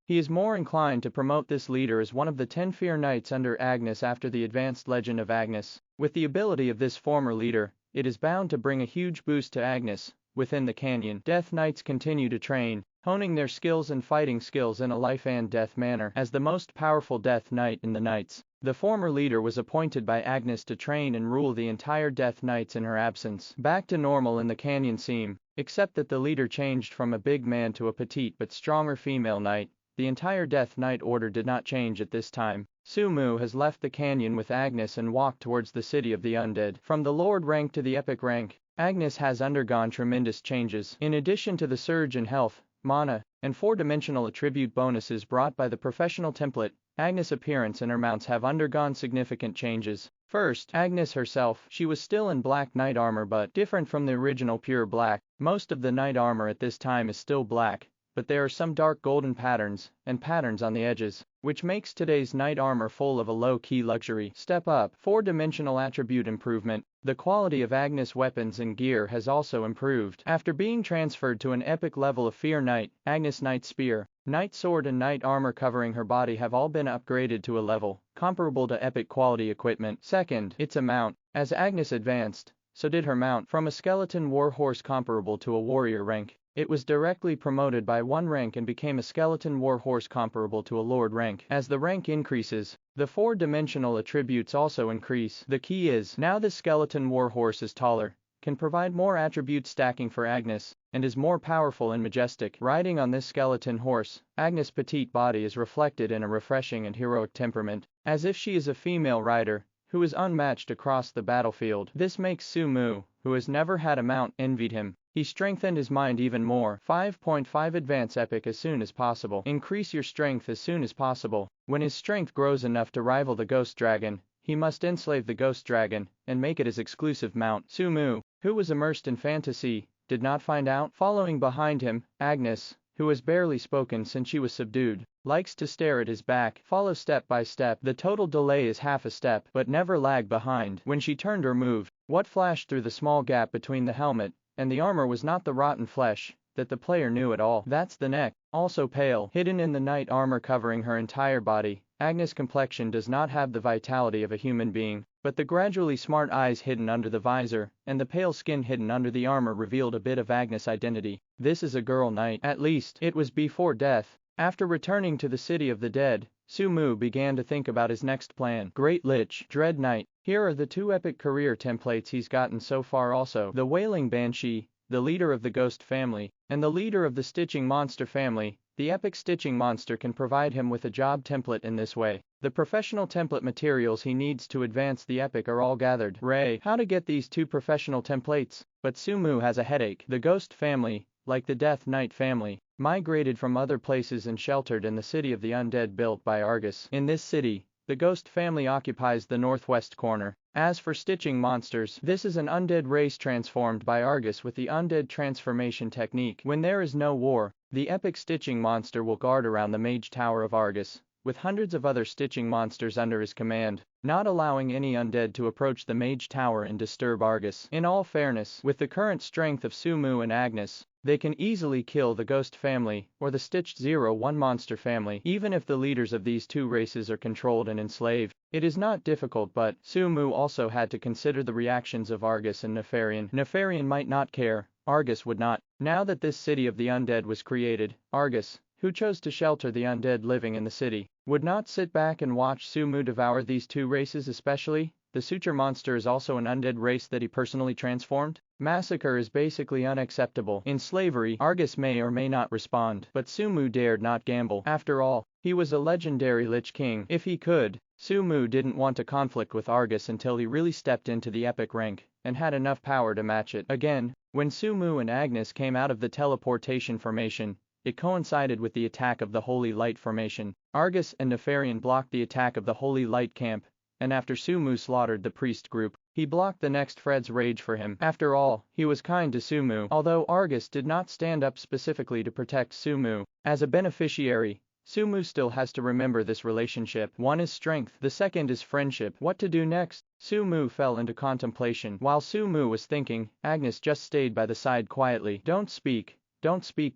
he is more inclined to promote this leader as one of the 10 Fear Knights under Agnes after the advanced legend of Agnes. With the ability of this former leader, it is bound to bring a huge boost to Agnes. Within the canyon, Death Knights continue to train, honing their skills and fighting skills in a life and death manner. As the most powerful Death Knight in the Knights, the former leader was appointed by Agnes to train and rule the entire Death Knights in her absence. Back to normal in the canyon seam, except that the leader changed from a big man to a petite but stronger female knight. The entire Death Knight order did not change at this time. Sumu has left the canyon with Agnes and walked towards the city of the undead. From the Lord rank to the epic rank, Agnes has undergone tremendous changes. In addition to the surge in health, mana, and 4-dimensional attribute bonuses brought by the professional template, Agnes' appearance and her mounts have undergone significant changes. First, Agnes herself. She was still in black knight armor but different from the original pure black. Most of the knight armor at this time is still black, but there are some dark golden patterns on the edges, which makes today's knight armor full of a low-key luxury. Step up. 4-dimensional attribute improvement. The quality of Agnes' weapons and gear has also improved. After being transferred to an epic level of Fear Knight, Agnes' Knight Spear, Knight Sword and Knight Armor covering her body have all been upgraded to a level comparable to epic quality equipment. Second, it's a mount. As Agnes advanced, so did her mount. From a skeleton warhorse comparable to a warrior rank, it was directly promoted by 1 rank and became a skeleton warhorse comparable to a lord rank. As the rank increases, the 4-dimensional attributes also increase. The key is, now this skeleton warhorse is taller, can provide more attribute stacking for Agnes, and is more powerful and majestic. Riding on this skeleton horse, Agnes' petite body is reflected in a refreshing and heroic temperament, as if she is a female rider, who is unmatched across the battlefield. This makes Sumu, who has never had a mount, envied him. He strengthened his mind even more. 5.5 Advance epic as soon as possible. Increase your strength as soon as possible. When his strength grows enough to rival the ghost dragon, he must enslave the ghost dragon and make it his exclusive mount. Sumu, who was immersed in fantasy, did not find out. Following behind him, Agnes, who has barely spoken since she was subdued, likes to stare at his back. Follow step by step. The total delay is half a step, but never lag behind. When she turned or moved, what flashed through the small gap between the helmet and the armor was not the rotten flesh that the player knew at all. That's the neck, also pale, hidden in the knight armor covering her entire body. Agnes' complexion does not have the vitality of a human being, but the gradually smart eyes hidden under the visor, and the pale skin hidden under the armor revealed a bit of Agnes' identity. This is a girl knight. At least, it was before death. After returning to the city of the dead, Sumu began to think about his next plan. Great Lich, Dread Knight. Here are the 2 epic career templates he's gotten so far also. The Wailing Banshee, the leader of the Ghost family, and the leader of the Stitching Monster family. The epic Stitching Monster can provide him with a job template in this way. The professional template materials he needs to advance the epic are all gathered. How to get these 2 professional templates? But Sumu has a headache. The Ghost family, like the Death Knight family, migrated from other places and sheltered in the city of the undead built by Argus. In this city, the Ghost family occupies the northwest corner. As for Stitching Monsters, this is an undead race transformed by Argus with the undead transformation technique. When there is no war, the epic Stitching Monster will guard around the Mage Tower of Argus, with hundreds of other Stitching Monsters under his command, not allowing any undead to approach the Mage Tower and disturb Argus. In all fairness, with the current strength of Sumu and Agnes, they can easily kill the Ghost family or the Stitched 01 monster family. Even if the leaders of these 2 races are controlled and enslaved, it is not difficult, but Sumu also had to consider the reactions of Argus and Nefarian. Nefarian might not care, Argus would not. Now that this city of the undead was created, Argus, who chose to shelter the undead living in the city, would not sit back and watch Sumu devour these 2 races, especially The suture monster is also an undead race that he personally transformed? Massacre is basically unacceptable. In slavery, Argus may or may not respond, but Sumu dared not gamble. After all, he was a legendary Lich King. If he could, Sumu didn't want a conflict with Argus until he really stepped into the epic rank and had enough power to match it. Again, when Sumu and Agnes came out of the teleportation formation, it coincided with the attack of the Holy Light formation. Argus and Nefarian blocked the attack of the Holy Light camp, and after Sumu slaughtered the priest group, he blocked the next Fred's rage for him. After all, he was kind to Sumu. Although Argus did not stand up specifically to protect Sumu, as a beneficiary, Sumu still has to remember this relationship. One is strength, the second is friendship. What to do next? Sumu fell into contemplation. While Sumu was thinking, Agnes just stayed by the side quietly. Don't speak,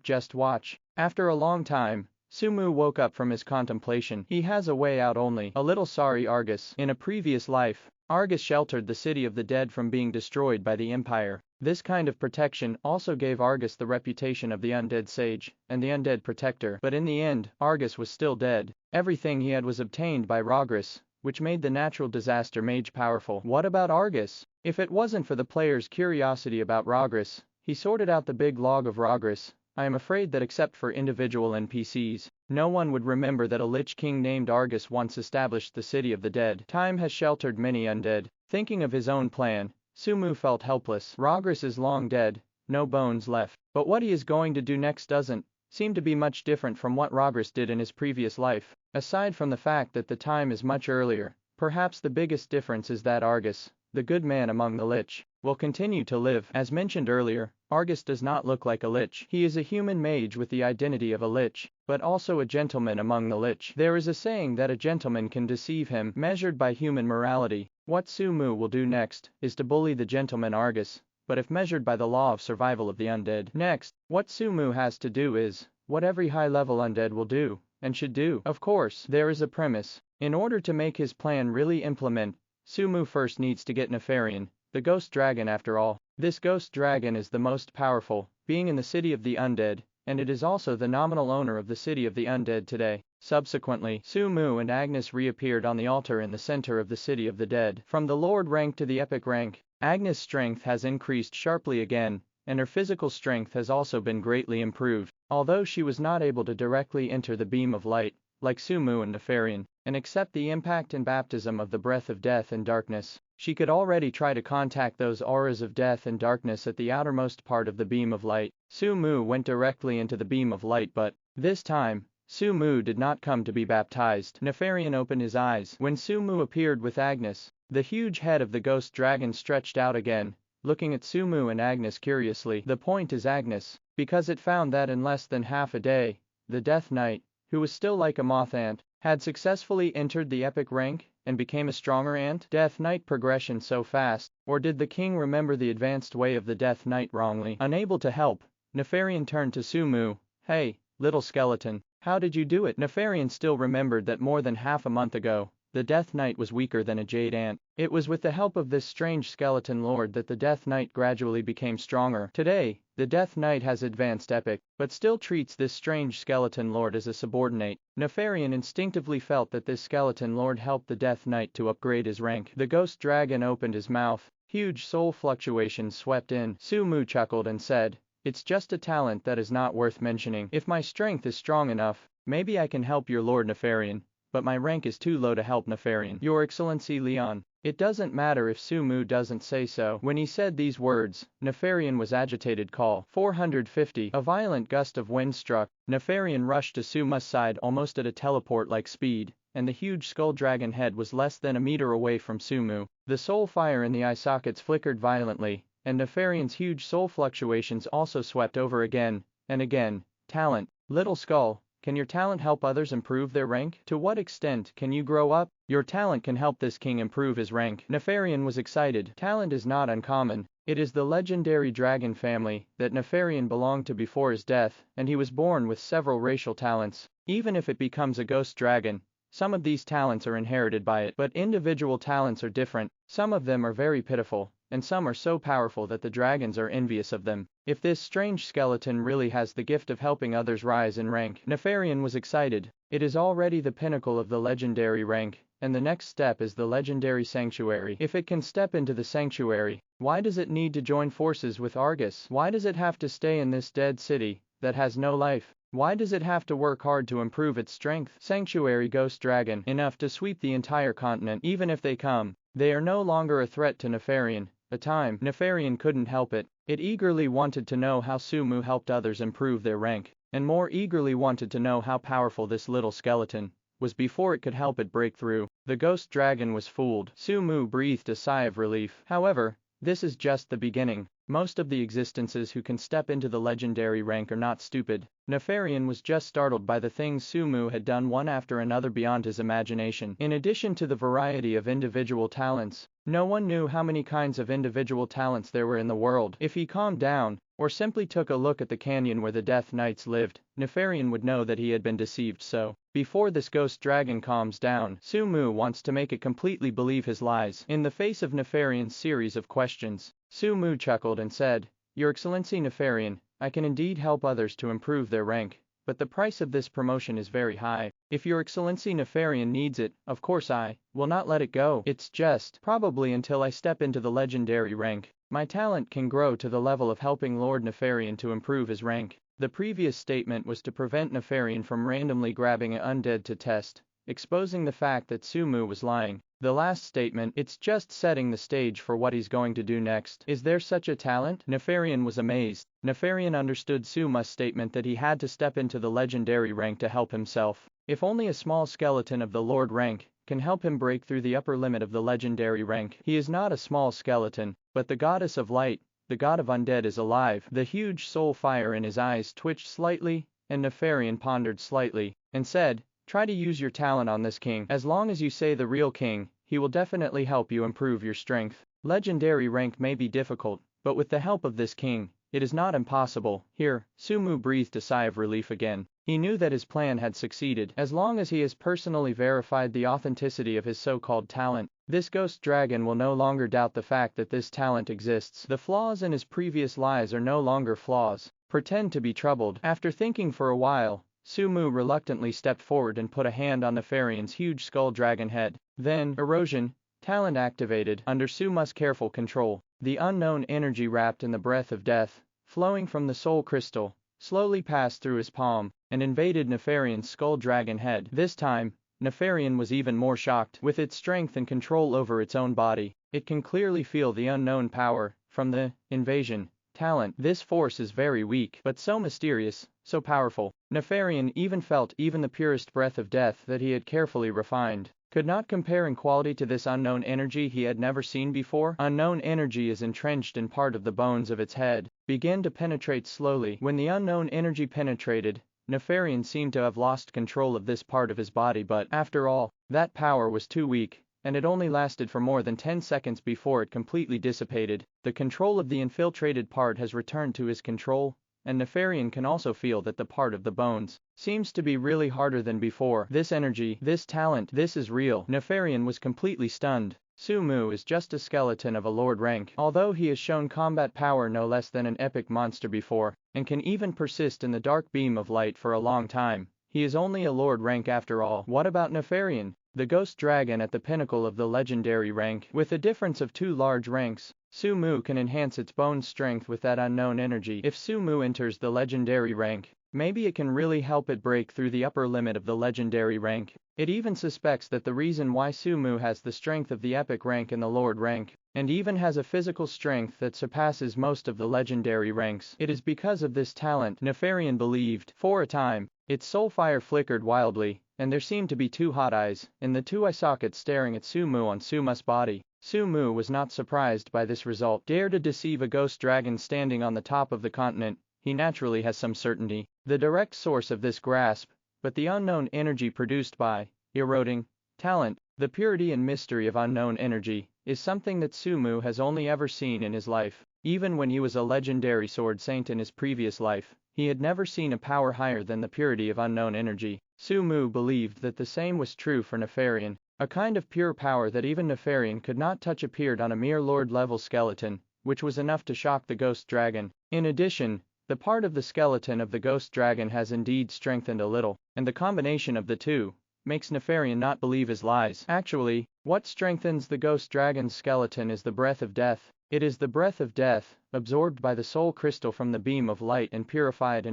just watch. After a long time, Sumu woke up from his contemplation. He has a way out only. A little sorry Argus. In a previous life, Argus sheltered the city of the dead from being destroyed by the Empire. This kind of protection also gave Argus the reputation of the undead sage and the undead protector. But in the end, Argus was still dead. Everything he had was obtained by Rogris, which made the natural disaster mage powerful. What about Argus? If it wasn't for the player's curiosity about Rogris, he sorted out the big log of Rogris. I am afraid that except for individual NPCs, no one would remember that a Lich King named Argus once established the city of the dead. Time has sheltered many undead. Thinking of his own plan, Sumu felt helpless. Rogris is long dead, no bones left. But what he is going to do next doesn't seem to be much different from what Rogris did in his previous life. Aside from the fact that the time is much earlier, perhaps the biggest difference is that Argus, the good man among the Lich, will continue to live. As mentioned earlier, Argus does not look like a Lich. He is a human mage with the identity of a Lich, but also a gentleman among the Lich. There is a saying that a gentleman can deceive him, measured by human morality. What Sumu will do next is to bully the gentleman Argus, but if measured by the law of survival of the undead. Next, what Sumu has to do is what every high-level undead will do, and should do. Of course, there is a premise. In order to make his plan really implement, Sumu first needs to get Nefarian, the ghost dragon after all. This ghost dragon is the most powerful, being in the city of the undead, and it is also the nominal owner of the city of the undead today. Subsequently, Sumu and Agnes reappeared on the altar in the center of the city of the dead. From the Lord rank to the epic rank, Agnes' strength has increased sharply again, and her physical strength has also been greatly improved. Although she was not able to directly enter the beam of light, like Sumu and Nefarian, and accept the impact and baptism of the breath of death and darkness, she could already try to contact those auras of death and darkness at the outermost part of the beam of light. Sumu went directly into the beam of light, but this time, Sumu did not come to be baptized. Nefarian opened his eyes. When Sumu appeared with Agnes, the huge head of the ghost dragon stretched out again, looking at Sumu and Agnes curiously. The point is Agnes, because it found that in less than half a day, the Death Knight, who was still like a moth ant, had successfully entered the epic rank and became a stronger ant. Death Knight progression so fast, or did the king remember the advanced way of the Death Knight wrongly? Unable to help, Nefarian turned to Sumu. Hey, little skeleton, how did you do it? Nefarian still remembered that more than half a month ago, the Death Knight was weaker than a jade ant. It was with the help of this strange skeleton lord that the Death Knight gradually became stronger. Today, the Death Knight has advanced epic, but still treats this strange skeleton lord as a subordinate. Nefarian instinctively felt that this skeleton lord helped the Death Knight to upgrade his rank. The ghost dragon opened his mouth. Huge soul fluctuations swept in. Sumu chuckled and said, "It's just a talent that is not worth mentioning. If my strength is strong enough, maybe I can help your Lord Nefarian, but my rank is too low to help Nefarian. Your Excellency Leon." It doesn't matter if Sumu doesn't say so. When he said these words, Nefarian was agitated. Call 450. A violent gust of wind struck. Nefarian rushed to Sumu's side almost at a teleport-like speed, and the huge skull dragon head was less than a meter away from Sumu. The soul fire in the eye sockets flickered violently, and Nefarian's huge soul fluctuations also swept over again and again. Talent. Little skull, can your talent help others improve their rank? To what extent can you grow up? Your talent can help this king improve his rank. Nefarian was excited. Talent is not uncommon. It is the legendary dragon family that Nefarian belonged to before his death, and he was born with several racial talents. Even if it becomes a ghost dragon, some of these talents are inherited by it, but individual talents are different. Some of them are very pitiful, and some are so powerful that the dragons are envious of them. If this strange skeleton really has the gift of helping others rise in rank, Nefarian was excited. It is already the pinnacle of the legendary rank, and the next step is the legendary sanctuary. If it can step into the sanctuary, why does it need to join forces with Argus? Why does it have to stay in this dead city that has no life? Why does it have to work hard to improve its strength? Sanctuary Ghost Dragon, enough to sweep the entire continent. Even if they come, they are no longer a threat to Nefarian. A time, Nefarian couldn't help it. It eagerly wanted to know how Sumu helped others improve their rank, and more eagerly wanted to know how powerful this little skeleton was before it could help it break through. The ghost dragon was fooled. Sumu breathed a sigh of relief. However, this is just the beginning. Most of the existences who can step into the legendary rank are not stupid. Nefarian was just startled by the things Sumu had done one after another beyond his imagination. In addition to the variety of individual talents, no one knew how many kinds of individual talents there were in the world. If he calmed down, or simply took a look at the canyon where the Death Knights lived, Nefarian would know that he had been deceived. So, before this ghost dragon calms down, Sumu wants to make it completely believe his lies. In the face of Nefarian's series of questions, Sumu chuckled and said, "Your Excellency Nefarian, I can indeed help others to improve their rank, but the price of this promotion is very high. If Your Excellency Nefarian needs it, of course I will not let it go. It's just probably until I step into the legendary rank. My talent can grow to the level of helping Lord Nefarian to improve his rank." The previous statement was to prevent Nefarian from randomly grabbing an undead to test, exposing the fact that Sumu was lying. The last statement, it's just setting the stage for what he's going to do next. Is there such a talent? Nefarian was amazed. Nefarian understood Sumu's statement that he had to step into the legendary rank to help himself. If only a small skeleton of the Lord rank can help him break through the upper limit of the legendary rank. He is not a small skeleton, but the goddess of light, the god of undead, is alive. The huge soul fire in his eyes twitched slightly, and Nefarian pondered slightly, and said, "Try to use your talent on this king. As long as you say the real king, he will definitely help you improve your strength. Legendary rank may be difficult, but with the help of this king, it is not impossible." Here, Sumu breathed a sigh of relief again. He knew that his plan had succeeded. As long as he has personally verified the authenticity of his so-called talent, this ghost dragon will no longer doubt the fact that this talent exists. The flaws in his previous lies are no longer flaws. Pretend to be troubled. After thinking for a while, Sumu reluctantly stepped forward and put a hand on Nefarian's huge skull dragon head. Then, erosion, talent activated. Under Sumu's careful control, the unknown energy wrapped in the breath of death, flowing from the soul crystal, slowly passed through his palm, and invaded Nefarian's skull dragon head. This time, Nefarian was even more shocked. With its strength and control over its own body, it can clearly feel the unknown power from the invasion talent. This force is very weak, but so mysterious, so powerful. Nefarian even felt even the purest breath of death that he had carefully refined could not compare in quality to this unknown energy he had never seen before. Unknown energy is entrenched in part of the bones of its head, began to penetrate slowly. When the unknown energy penetrated, Nefarian seemed to have lost control of this part of his body, but after all, that power was too weak, and it only lasted for more than 10 seconds before it completely dissipated. The control of the infiltrated part has returned to his control, and Nefarian can also feel that the part of the bones seems to be really harder than before. This energy, this talent, this is real. Nefarian was completely stunned. Sumu is just a skeleton of a lord rank. Although he has shown combat power no less than an epic monster before, and can even persist in the dark beam of light for a long time, he is only a lord rank after all. What about Nefarian, the ghost dragon at the pinnacle of the legendary rank? With a difference of 2 large ranks, Sumu can enhance its bone strength with that unknown energy. If Sumu enters the legendary rank, maybe it can really help it break through the upper limit of the legendary rank. It even suspects that the reason why Sumu has the strength of the epic rank in the lord rank, and even has a physical strength that surpasses most of the legendary ranks, it is because of this talent. Nefarian believed. For a time, its soul fire flickered wildly, and there seemed to be 2 hot eyes in the 2 eye sockets staring at Sumu on Sumu's body. Sumu was not surprised by this result. Dare to deceive a ghost dragon standing on the top of the continent, he naturally has some certainty. The direct source of this grasp, but the unknown energy produced by eroding talent, the purity and mystery of unknown energy, is something that Sumu has only ever seen in his life. Even when he was a legendary sword saint in his previous life, he had never seen a power higher than the purity of unknown energy. Sumu believed that the same was true for Nefarian. A kind of pure power that even Nefarian could not touch appeared on a mere lord-level skeleton, which was enough to shock the ghost dragon. In addition, the part of the skeleton of the ghost dragon has indeed strengthened a little, and the combination of the 2, makes Nefarian not believe his lies. Actually, what strengthens the ghost dragon's skeleton is the breath of death. It is the breath of death, absorbed by the soul crystal from the beam of light and purified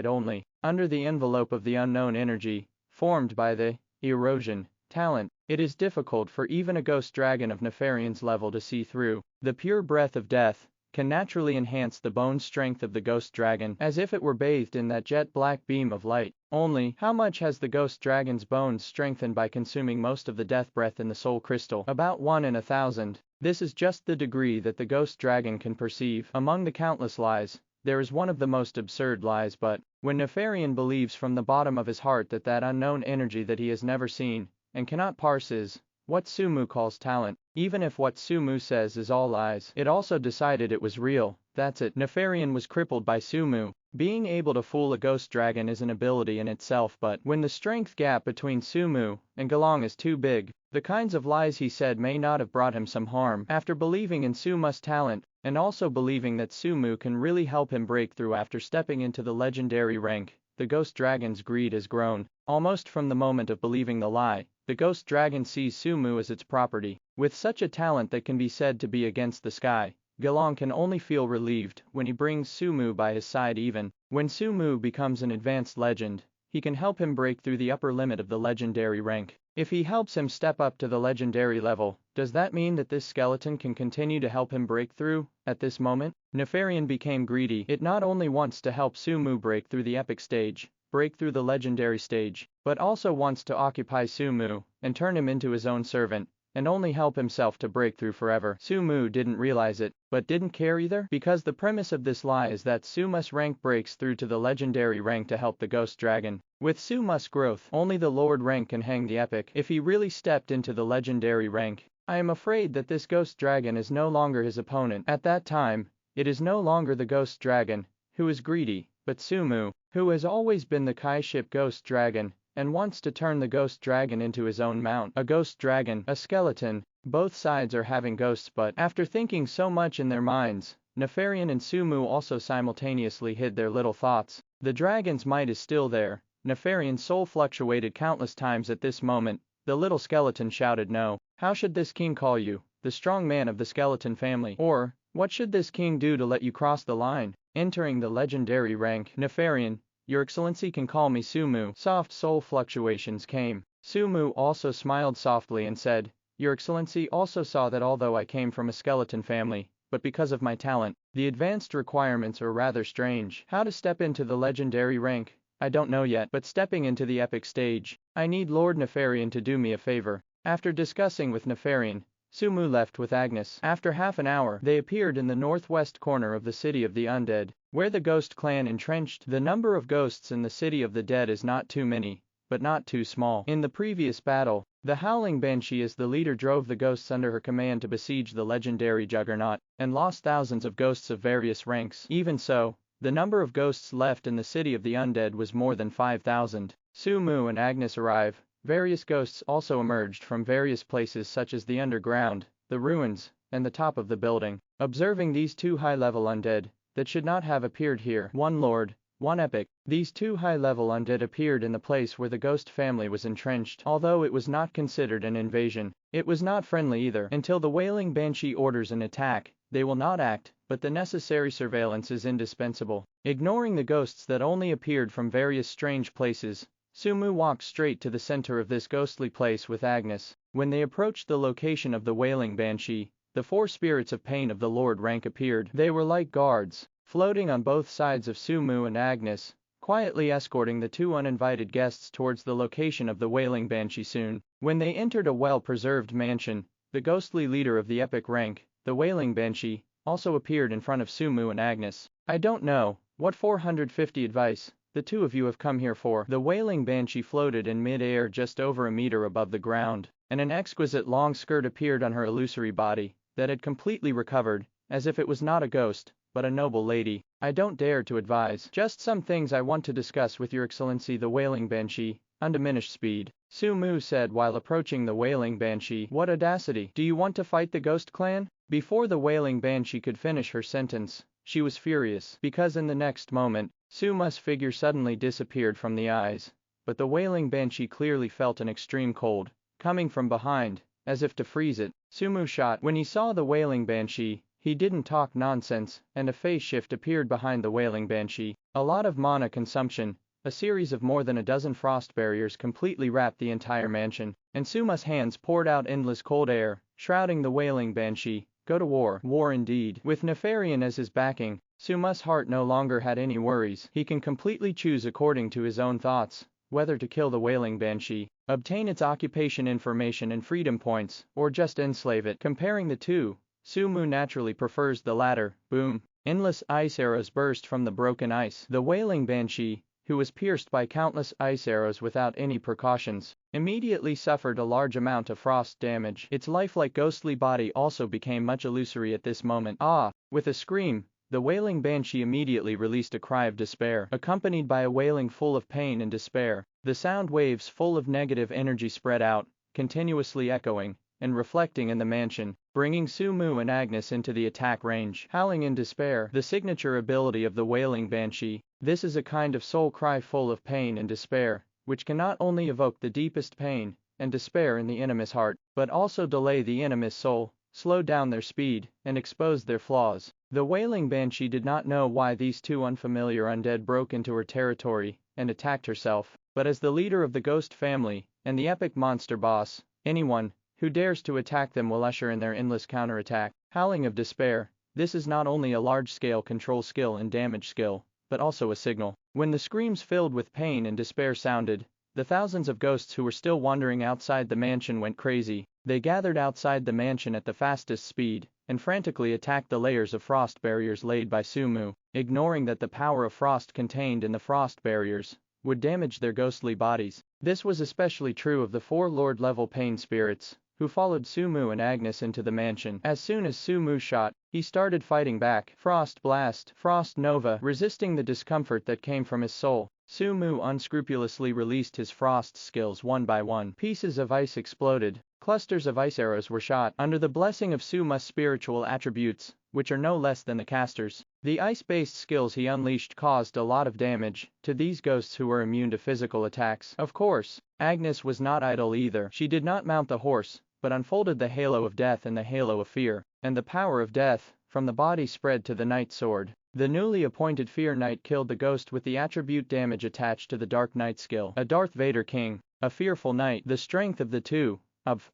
only, under the envelope of the unknown energy, formed by the erosion talent. It is difficult for even a ghost dragon of Nefarian's level to see through. The pure breath of death can naturally enhance the bone strength of the ghost dragon, as if it were bathed in that jet black beam of light. Only, how much has the ghost dragon's bones strengthened by consuming most of the death breath in the soul crystal? About 1 in 1,000. This is just the degree that the ghost dragon can perceive. Among the countless lies, there is one of the most absurd lies, but when Nefarian believes from the bottom of his heart that that unknown energy that he has never seen and cannot parse is what Sumu calls talent, even if what Sumu says is all lies. It also decided it was real. That's it. Nefarian was crippled by Sumu. Being able to fool a ghost dragon is an ability in itself, but when the strength gap between Sumu and Galang is too big, the kinds of lies he said may not have brought him some harm. After believing in Sumu's talent, and also believing that Sumu can really help him break through after stepping into the legendary rank, the ghost dragon's greed has grown. Almost from the moment of believing the lie, the ghost dragon sees Sumu as its property. With such a talent that can be said to be against the sky, Galang can only feel relieved when he brings Sumu by his side. Even when Sumu becomes an advanced legend, he can help him break through the upper limit of the legendary rank. If he helps him step up to the legendary level, does that mean that this skeleton can continue to help him break through? At this moment, Nefarian became greedy. It not only wants to help Sumu break through the epic stage, break through the legendary stage, but also wants to occupy Sumu and turn him into his own servant, and only help himself to break through forever. Sumu didn't realize it, but didn't care either, because the premise of this lie is that Sumu's rank breaks through to the legendary rank to help the ghost dragon. With Sumu's growth, only the Lord rank can hang the epic. If he really stepped into the legendary rank, I am afraid that this ghost dragon is no longer his opponent. At that time, it is no longer the ghost dragon who is greedy, but Sumu, who has always been the Kai-ship ghost dragon, and wants to turn the ghost dragon into his own mount. A ghost dragon, a skeleton, both sides are having ghosts, but after thinking so much in their minds, Nefarian and Sumu also simultaneously hid their little thoughts. The dragon's might is still there. Nefarian's soul fluctuated countless times at this moment. The little skeleton shouted, "No. How should this king call you? The strong man of the skeleton family. Or, what should this king do to let you cross the line?" Entering the legendary rank, Nefarian, "Your Excellency can call me Sumu." Soft soul fluctuations came. Sumu also smiled softly and said, "Your Excellency also saw that although I came from a skeleton family, but because of my talent, the advanced requirements are rather strange. How to step into the legendary rank? I don't know yet, but stepping into the epic stage, I need Lord Nefarian to do me a favor." After discussing with Nefarian, Sumu left with Agnes. After half an hour, they appeared in the northwest corner of the city of the undead, where the ghost clan entrenched. The number of ghosts in the city of the dead is not too many, but not too small. In the previous battle, the Howling Banshee as the leader drove the ghosts under her command to besiege the legendary juggernaut, and lost thousands of ghosts of various ranks. Even so, the number of ghosts left in the city of the undead was more than 5,000. Sumu and Agnes arrive. Various ghosts also emerged from various places such as the underground, the ruins, and the top of the building. Observing these two high-level undead, that should not have appeared here, one lord, one epic, these two high-level undead appeared in the place where the ghost family was entrenched. Although it was not considered an invasion, it was not friendly either. Until the Wailing Banshee orders an attack, they will not act, but the necessary surveillance is indispensable. Ignoring the ghosts that only appeared from various strange places, Sumu walked straight to the center of this ghostly place with Agnes. When they approached the location of the Wailing Banshee, the four spirits of pain of the Lord rank appeared. They were like guards, floating on both sides of Sumu and Agnes, quietly escorting the two uninvited guests towards the location of the Wailing Banshee. Soon, when they entered a well-preserved mansion, the ghostly leader of the epic rank, the Wailing Banshee, also appeared in front of Sumu and Agnes. "I don't know what 450 advice the two of you have come here for." The Wailing Banshee floated in mid-air just over a meter above the ground, and an exquisite long skirt appeared on her illusory body, that had completely recovered, as if it was not a ghost, but a noble lady. "I don't dare to advise. Just some things I want to discuss with your Excellency." The Wailing Banshee, undiminished speed, Sumu said while approaching the Wailing Banshee. "What audacity! Do you want to fight the Ghost Clan?" Before the Wailing Banshee could finish her sentence, she was furious, because in the next moment, Sumu's figure suddenly disappeared from the eyes. but the wailing banshee clearly felt an extreme cold coming from behind, as if to freeze it. Sumu shot. When he saw the wailing banshee, he didn't talk nonsense, and a phase shift appeared behind the wailing banshee. A lot of mana consumption, a series of more than a dozen frost barriers completely wrapped the entire mansion, and Suma's hands poured out endless cold air, shrouding the wailing banshee. Go to war. War indeed. With Nefarian as his backing, Suma's heart no longer had any worries. He can completely choose according to his own thoughts whether to kill the wailing banshee, obtain its occupation information and freedom points, or just enslave it. Comparing the two, Sumu naturally prefers the latter. Boom. Endless ice arrows burst from the broken ice. The wailing banshee, who was pierced by countless ice arrows without any precautions, immediately suffered a large amount of frost damage. Its lifelike ghostly body also became much illusory at this moment. Ah! With a scream, the wailing banshee immediately released a cry of despair, accompanied by a wailing full of pain and despair. The sound waves full of negative energy spread out, continuously echoing and reflecting in the mansion, bringing Sumu and Agnes into the attack range. Howling in despair, the signature ability of the wailing banshee. This is a kind of soul cry full of pain and despair, which can not only evoke the deepest pain and despair in the enemy's heart, but also delay the enemy's soul, slow down their speed, and expose their flaws. The wailing banshee did not know why these two unfamiliar undead broke into her territory and attacked herself, but as the leader of the ghost family and the epic monster boss, anyone who dares to attack them will usher in their endless counterattack. Howling of despair. This is not only a large-scale control skill and damage skill, but also a signal. When the screams filled with pain and despair sounded, the thousands of ghosts who were still wandering outside the mansion went crazy. They gathered outside the mansion at the fastest speed, and frantically attacked the layers of frost barriers laid by Sumu, ignoring that the power of frost contained in the frost barriers would damage their ghostly bodies. This was especially true of the 4 Lord-level pain spirits, who followed Sumu and Agnes into the mansion. As soon as Sumu shot, he started fighting back. Frost Blast, Frost Nova, resisting the discomfort that came from his soul. Sumu unscrupulously released his frost skills one by one. Pieces of ice exploded. Clusters of ice arrows were shot. Under the blessing of Suma's spiritual attributes, which are no less than the casters, the ice-based skills he unleashed caused a lot of damage to these ghosts who were immune to physical attacks. Of course, Agnes was not idle either. She did not mount the horse, but unfolded the halo of death and the halo of fear, and the power of death from the body spread to the Knight Sword. The newly appointed Fear Knight killed the ghost with the attribute damage attached to the Dark Knight skill. A Darth Vader king, a fearful knight. The strength of the two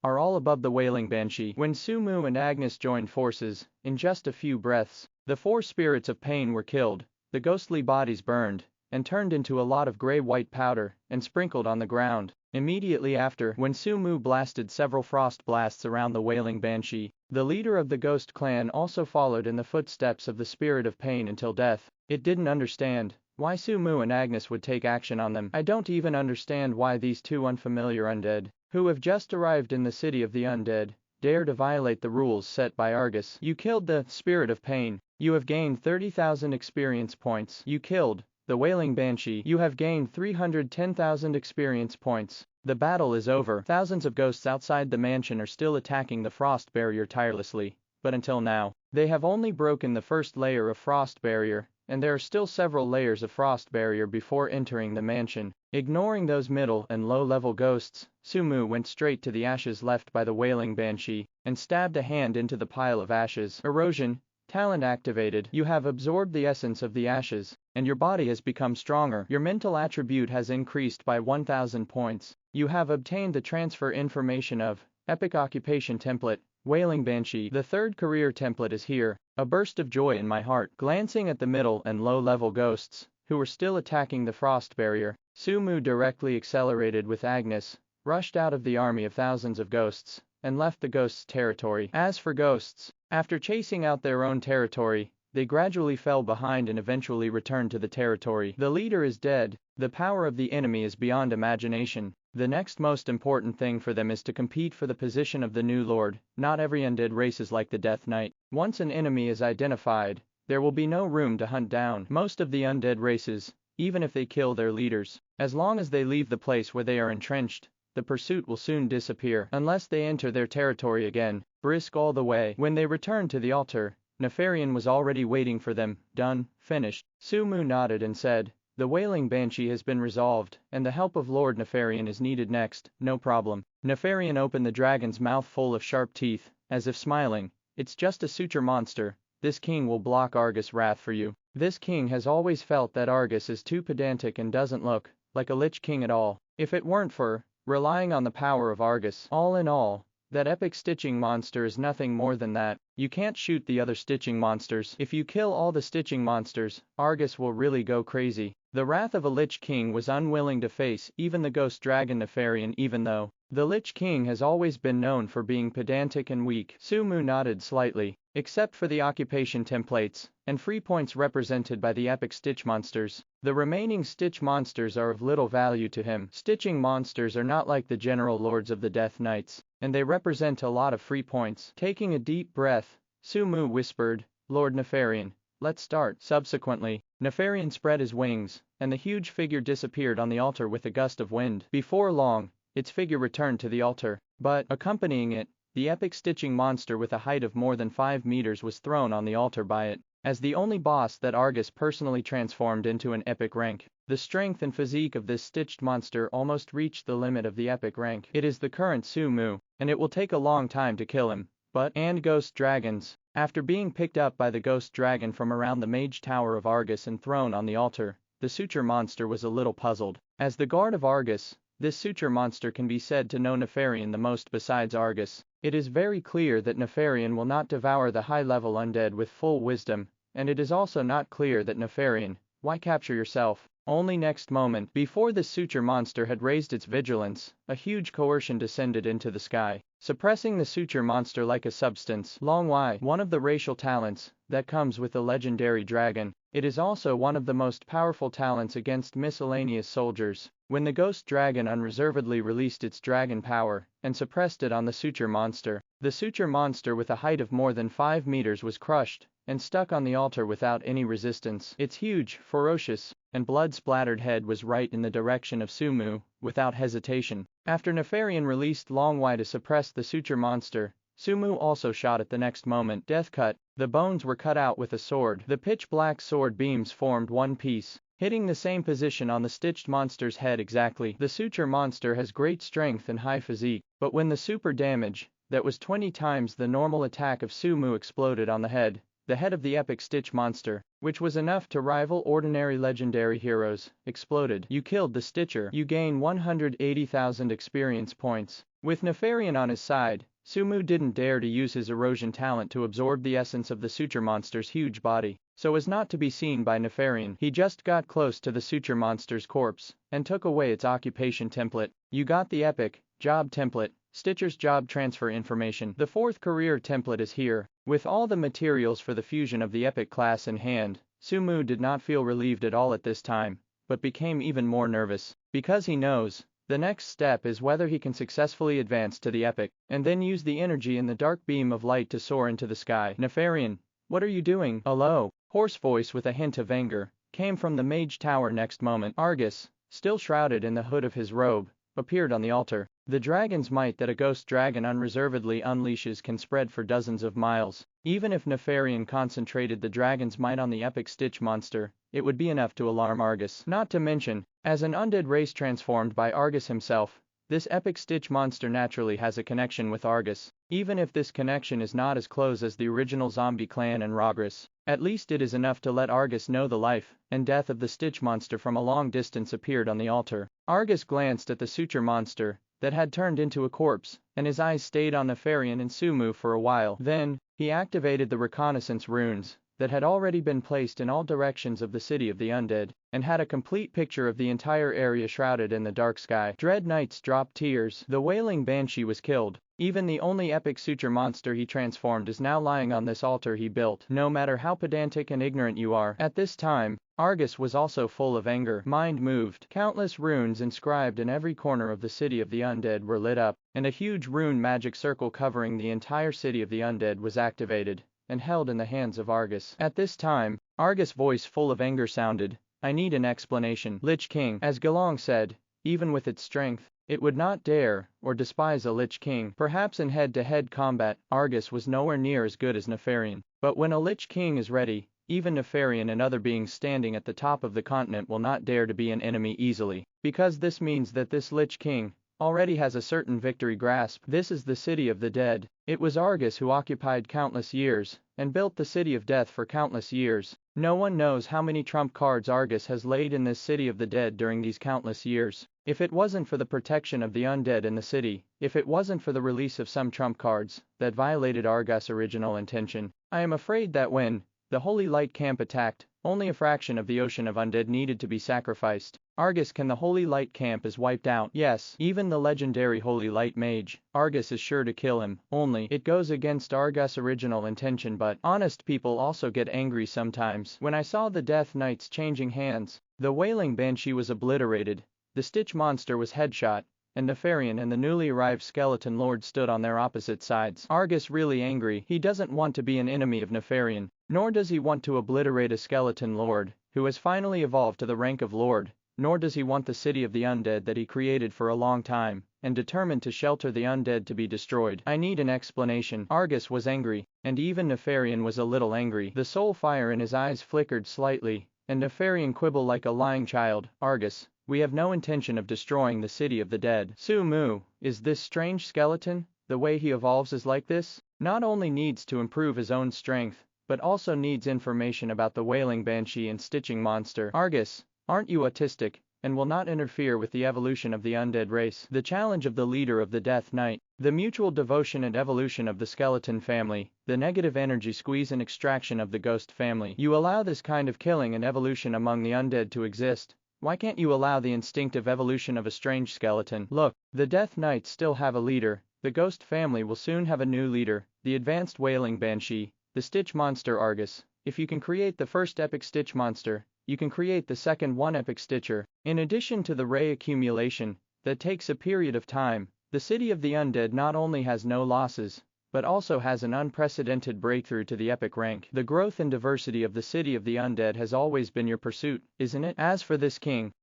are all above the wailing banshee. When Sumu and Agnes joined forces, in just a few breaths, the 4 spirits of pain were killed, the ghostly bodies burned, and turned into a lot of gray-white powder, and sprinkled on the ground. Immediately after, when Sumu blasted several frost blasts around the wailing banshee, the leader of the ghost clan also followed in the footsteps of the spirit of pain until death. It didn't understand why Sumu and Agnes would take action on them. I don't even understand why these two unfamiliar undead, who have just arrived in the city of the undead, dare to violate the rules set by Argus. You killed the spirit of pain. You have gained 30,000 experience points. You killed the wailing banshee. You have gained 310,000 experience points. The battle is over. Thousands of ghosts outside the mansion are still attacking the frost barrier tirelessly, but until now, they have only broken the first layer of frost barrier, and there are still several layers of frost barrier before entering the mansion. Ignoring those middle and low-level ghosts, Sumu went straight to the ashes left by the wailing banshee, and stabbed a hand into the pile of ashes. Erosion. Talent activated. You have absorbed the essence of the ashes, and your body has become stronger. Your mental attribute has increased by 1,000 points. You have obtained the transfer information of Epic Occupation Template, Wailing Banshee. The 3rd career template is here. A burst of joy in my heart. Glancing at the middle and low-level ghosts, who were still attacking the frost barrier, Sumu directly accelerated with Agnes, rushed out of the army of thousands of ghosts, and left the ghosts' territory. As for ghosts, after chasing out their own territory, they gradually fell behind and eventually returned to the territory. The leader is dead. The power of the enemy is beyond imagination. The next most important thing for them is to compete for the position of the new lord. Not every undead race is like the Death Knight. Once an enemy is identified, there will be no room to hunt down most of the undead races, even if they kill their leaders. As long as they leave the place where they are entrenched, the pursuit will soon disappear unless they enter their territory again, brisk all the way. When they returned to the altar, Nefarian was already waiting for them. Done, finished. Sumu nodded and said, The wailing banshee has been resolved, and the help of Lord Nefarian is needed next. No problem. Nefarian opened the dragon's mouth full of sharp teeth, as if smiling. It's just a suture monster. This king will block Argus' wrath for you. This king has always felt that Argus is too pedantic and doesn't look like a Lich King at all. If it weren't for relying on the power of Argus. All in all, that epic stitching monster is nothing more than that. You can't shoot the other stitching monsters. If you kill all the stitching monsters, Argus will really go crazy. The wrath of a Lich King was unwilling to face even the ghost dragon Nefarian, even though the Lich King has always been known for being pedantic and weak. Sumu nodded slightly. Except for the occupation templates and free points represented by the epic stitch monsters, the remaining stitch monsters are of little value to him. Stitching monsters are not like the general lords of the Death Knights, and they represent a lot of free points. Taking a deep breath, Sumu whispered, "Lord Nefarian, let's start." Subsequently, Nefarian spread his wings, and the huge figure disappeared on the altar with a gust of wind. Before long, its figure returned to the altar, but, accompanying it, the epic stitching monster with a height of more than 5 meters was thrown on the altar by it. As the only boss that Argus personally transformed into an epic rank, the strength and physique of this stitched monster almost reached the limit of the epic rank. It is the current Sumu, and it will take a long time to kill him. And ghost dragons. After being picked up by the ghost dragon from around the mage tower of Argus and thrown on the altar, the suture monster was a little puzzled. As the guard of Argus, this suture monster can be said to know Nefarian the most besides Argus. It is very clear that Nefarian will not devour the high-level undead with full wisdom, and it is also not clear that Nefarian, why capture yourself? Only next moment, before the suture monster had raised its vigilance, a huge coercion descended into the sky, suppressing the suture monster like a substance. Long Y, one of the racial talents that comes with the legendary dragon. It is also one of the most powerful talents against miscellaneous soldiers. When the ghost dragon unreservedly released its dragon power and suppressed it on the suture monster, the suture monster with a height of more than 5 meters was crushed and stuck on the altar without any resistance. Its huge, ferocious, and blood-splattered head was right in the direction of Sumu, without hesitation. After Nefarian released Long Y to suppress the suture monster, Sumu also shot at the next moment. Death cut. The bones were cut out with a sword. The pitch-black sword beams formed one piece, hitting the same position on the stitched monster's head exactly. The suture monster has great strength and high physique, but when the super damage, that was 20 times the normal attack of Sumu, exploded on the head of the epic stitch monster, which was enough to rival ordinary legendary heroes, exploded. You killed the Stitcher. You gain 180,000 experience points. With Nefarian on his side, Sumu didn't dare to use his erosion talent to absorb the essence of the suture monster's huge body, so as not to be seen by Nefarian. He just got close to the suture monster's corpse and took away its occupation template. You got the epic job template, Stitcher's job transfer information. The 4th career template is here. With all the materials for the fusion of the epic class in hand, Sumu did not feel relieved at all at this time, but became even more nervous, because he knows the next step is whether he can successfully advance to the epic, and then use the energy in the dark beam of light to soar into the sky. Nefarian, what are you doing? A low, hoarse voice with a hint of anger came from the mage tower next moment. Argus, still shrouded in the hood of his robe, appeared on the altar. The dragon's might that a ghost dragon unreservedly unleashes can spread for dozens of miles. Even if Nefarian concentrated the dragon's might on the epic stitch monster, it would be enough to alarm Argus. Not to mention, as an undead race transformed by Argus himself, this epic stitch monster naturally has a connection with Argus. Even if this connection is not as close as the original zombie clan and Rogris, at least it is enough to let Argus know the life and death of the stitch monster from a long distance appeared on the altar. Argus glanced at the suture monster that had turned into a corpse, and his eyes stayed on Nefarian and Sumu for a while. Then, he activated the reconnaissance runes that had already been placed in all directions of the city of the undead, and had a complete picture of the entire area shrouded in the dark sky. Dread Knights dropped tears. The wailing banshee was killed. Even the only epic suture monster he transformed is now lying on this altar he built. No matter how pedantic and ignorant you are. At this time, Argus was also full of anger. Mind moved. Countless runes inscribed in every corner of the city of the undead were lit up, and a huge rune magic circle covering the entire city of the undead was activated and held in the hands of Argus. At this time, Argus' voice full of anger sounded, "I need an explanation." Lich King, as Gelong said, even with its strength, it would not dare or despise a Lich King. Perhaps in head-to-head combat, Argus was nowhere near as good as Nefarian. But when a Lich King is ready, even Nefarian and other beings standing at the top of the continent will not dare to be an enemy easily, because this means that this Lich King already has a certain victory grasp. This is the city of the dead. It was Argus who occupied countless years, and built the city of death for countless years. No one knows how many trump cards Argus has laid in this city of the dead during these countless years. If it wasn't for the protection of the undead in the city, if it wasn't for the release of some trump cards that violated Argus' original intention, I am afraid that when the Holy Light Camp attacked, only a fraction of the ocean of undead needed to be sacrificed. Argus can the Holy Light Camp is wiped out. Yes, even the legendary Holy Light Mage, Argus is sure to kill him, only it goes against Argus' original intention. But honest people also get angry sometimes. When I saw the Death Knights changing hands, the Wailing Banshee was obliterated, the Stitch Monster was headshot, and Nefarian and the newly arrived Skeleton Lord stood on their opposite sides. Argus really angry. He doesn't want to be an enemy of Nefarian, nor does he want to obliterate a Skeleton Lord, who has finally evolved to the rank of Lord, nor does he want the city of the undead that he created for a long time, and determined to shelter the undead to be destroyed. I need an explanation. Argus was angry, and even Nefarian was a little angry. The soul fire in his eyes flickered slightly, and Nefarian quibbled like a lying child. Argus, we have no intention of destroying the city of the dead. Sumu, is this strange skeleton, the way he evolves is like this? Not only needs to improve his own strength, but also needs information about the Wailing Banshee and Stitching Monster. Argus, aren't you autistic, and will not interfere with the evolution of the undead race? The challenge of the leader of the Death Knight, the mutual devotion and evolution of the skeleton family, the negative energy squeeze and extraction of the ghost family. You allow this kind of killing and evolution among the undead to exist. Why can't you allow the instinctive evolution of a strange skeleton? Look, the Death Knights still have a leader, the ghost family will soon have a new leader, the advanced Wailing Banshee, the Stitch Monster. Argus, if you can create the first epic Stitch Monster, you can create the second one epic Stitcher. In addition to the ray accumulation, that takes a period of time, the city of the undead not only has no losses, but also has an unprecedented breakthrough to the epic rank. The growth and diversity of the city of the undead has always been your pursuit, isn't it? As for this king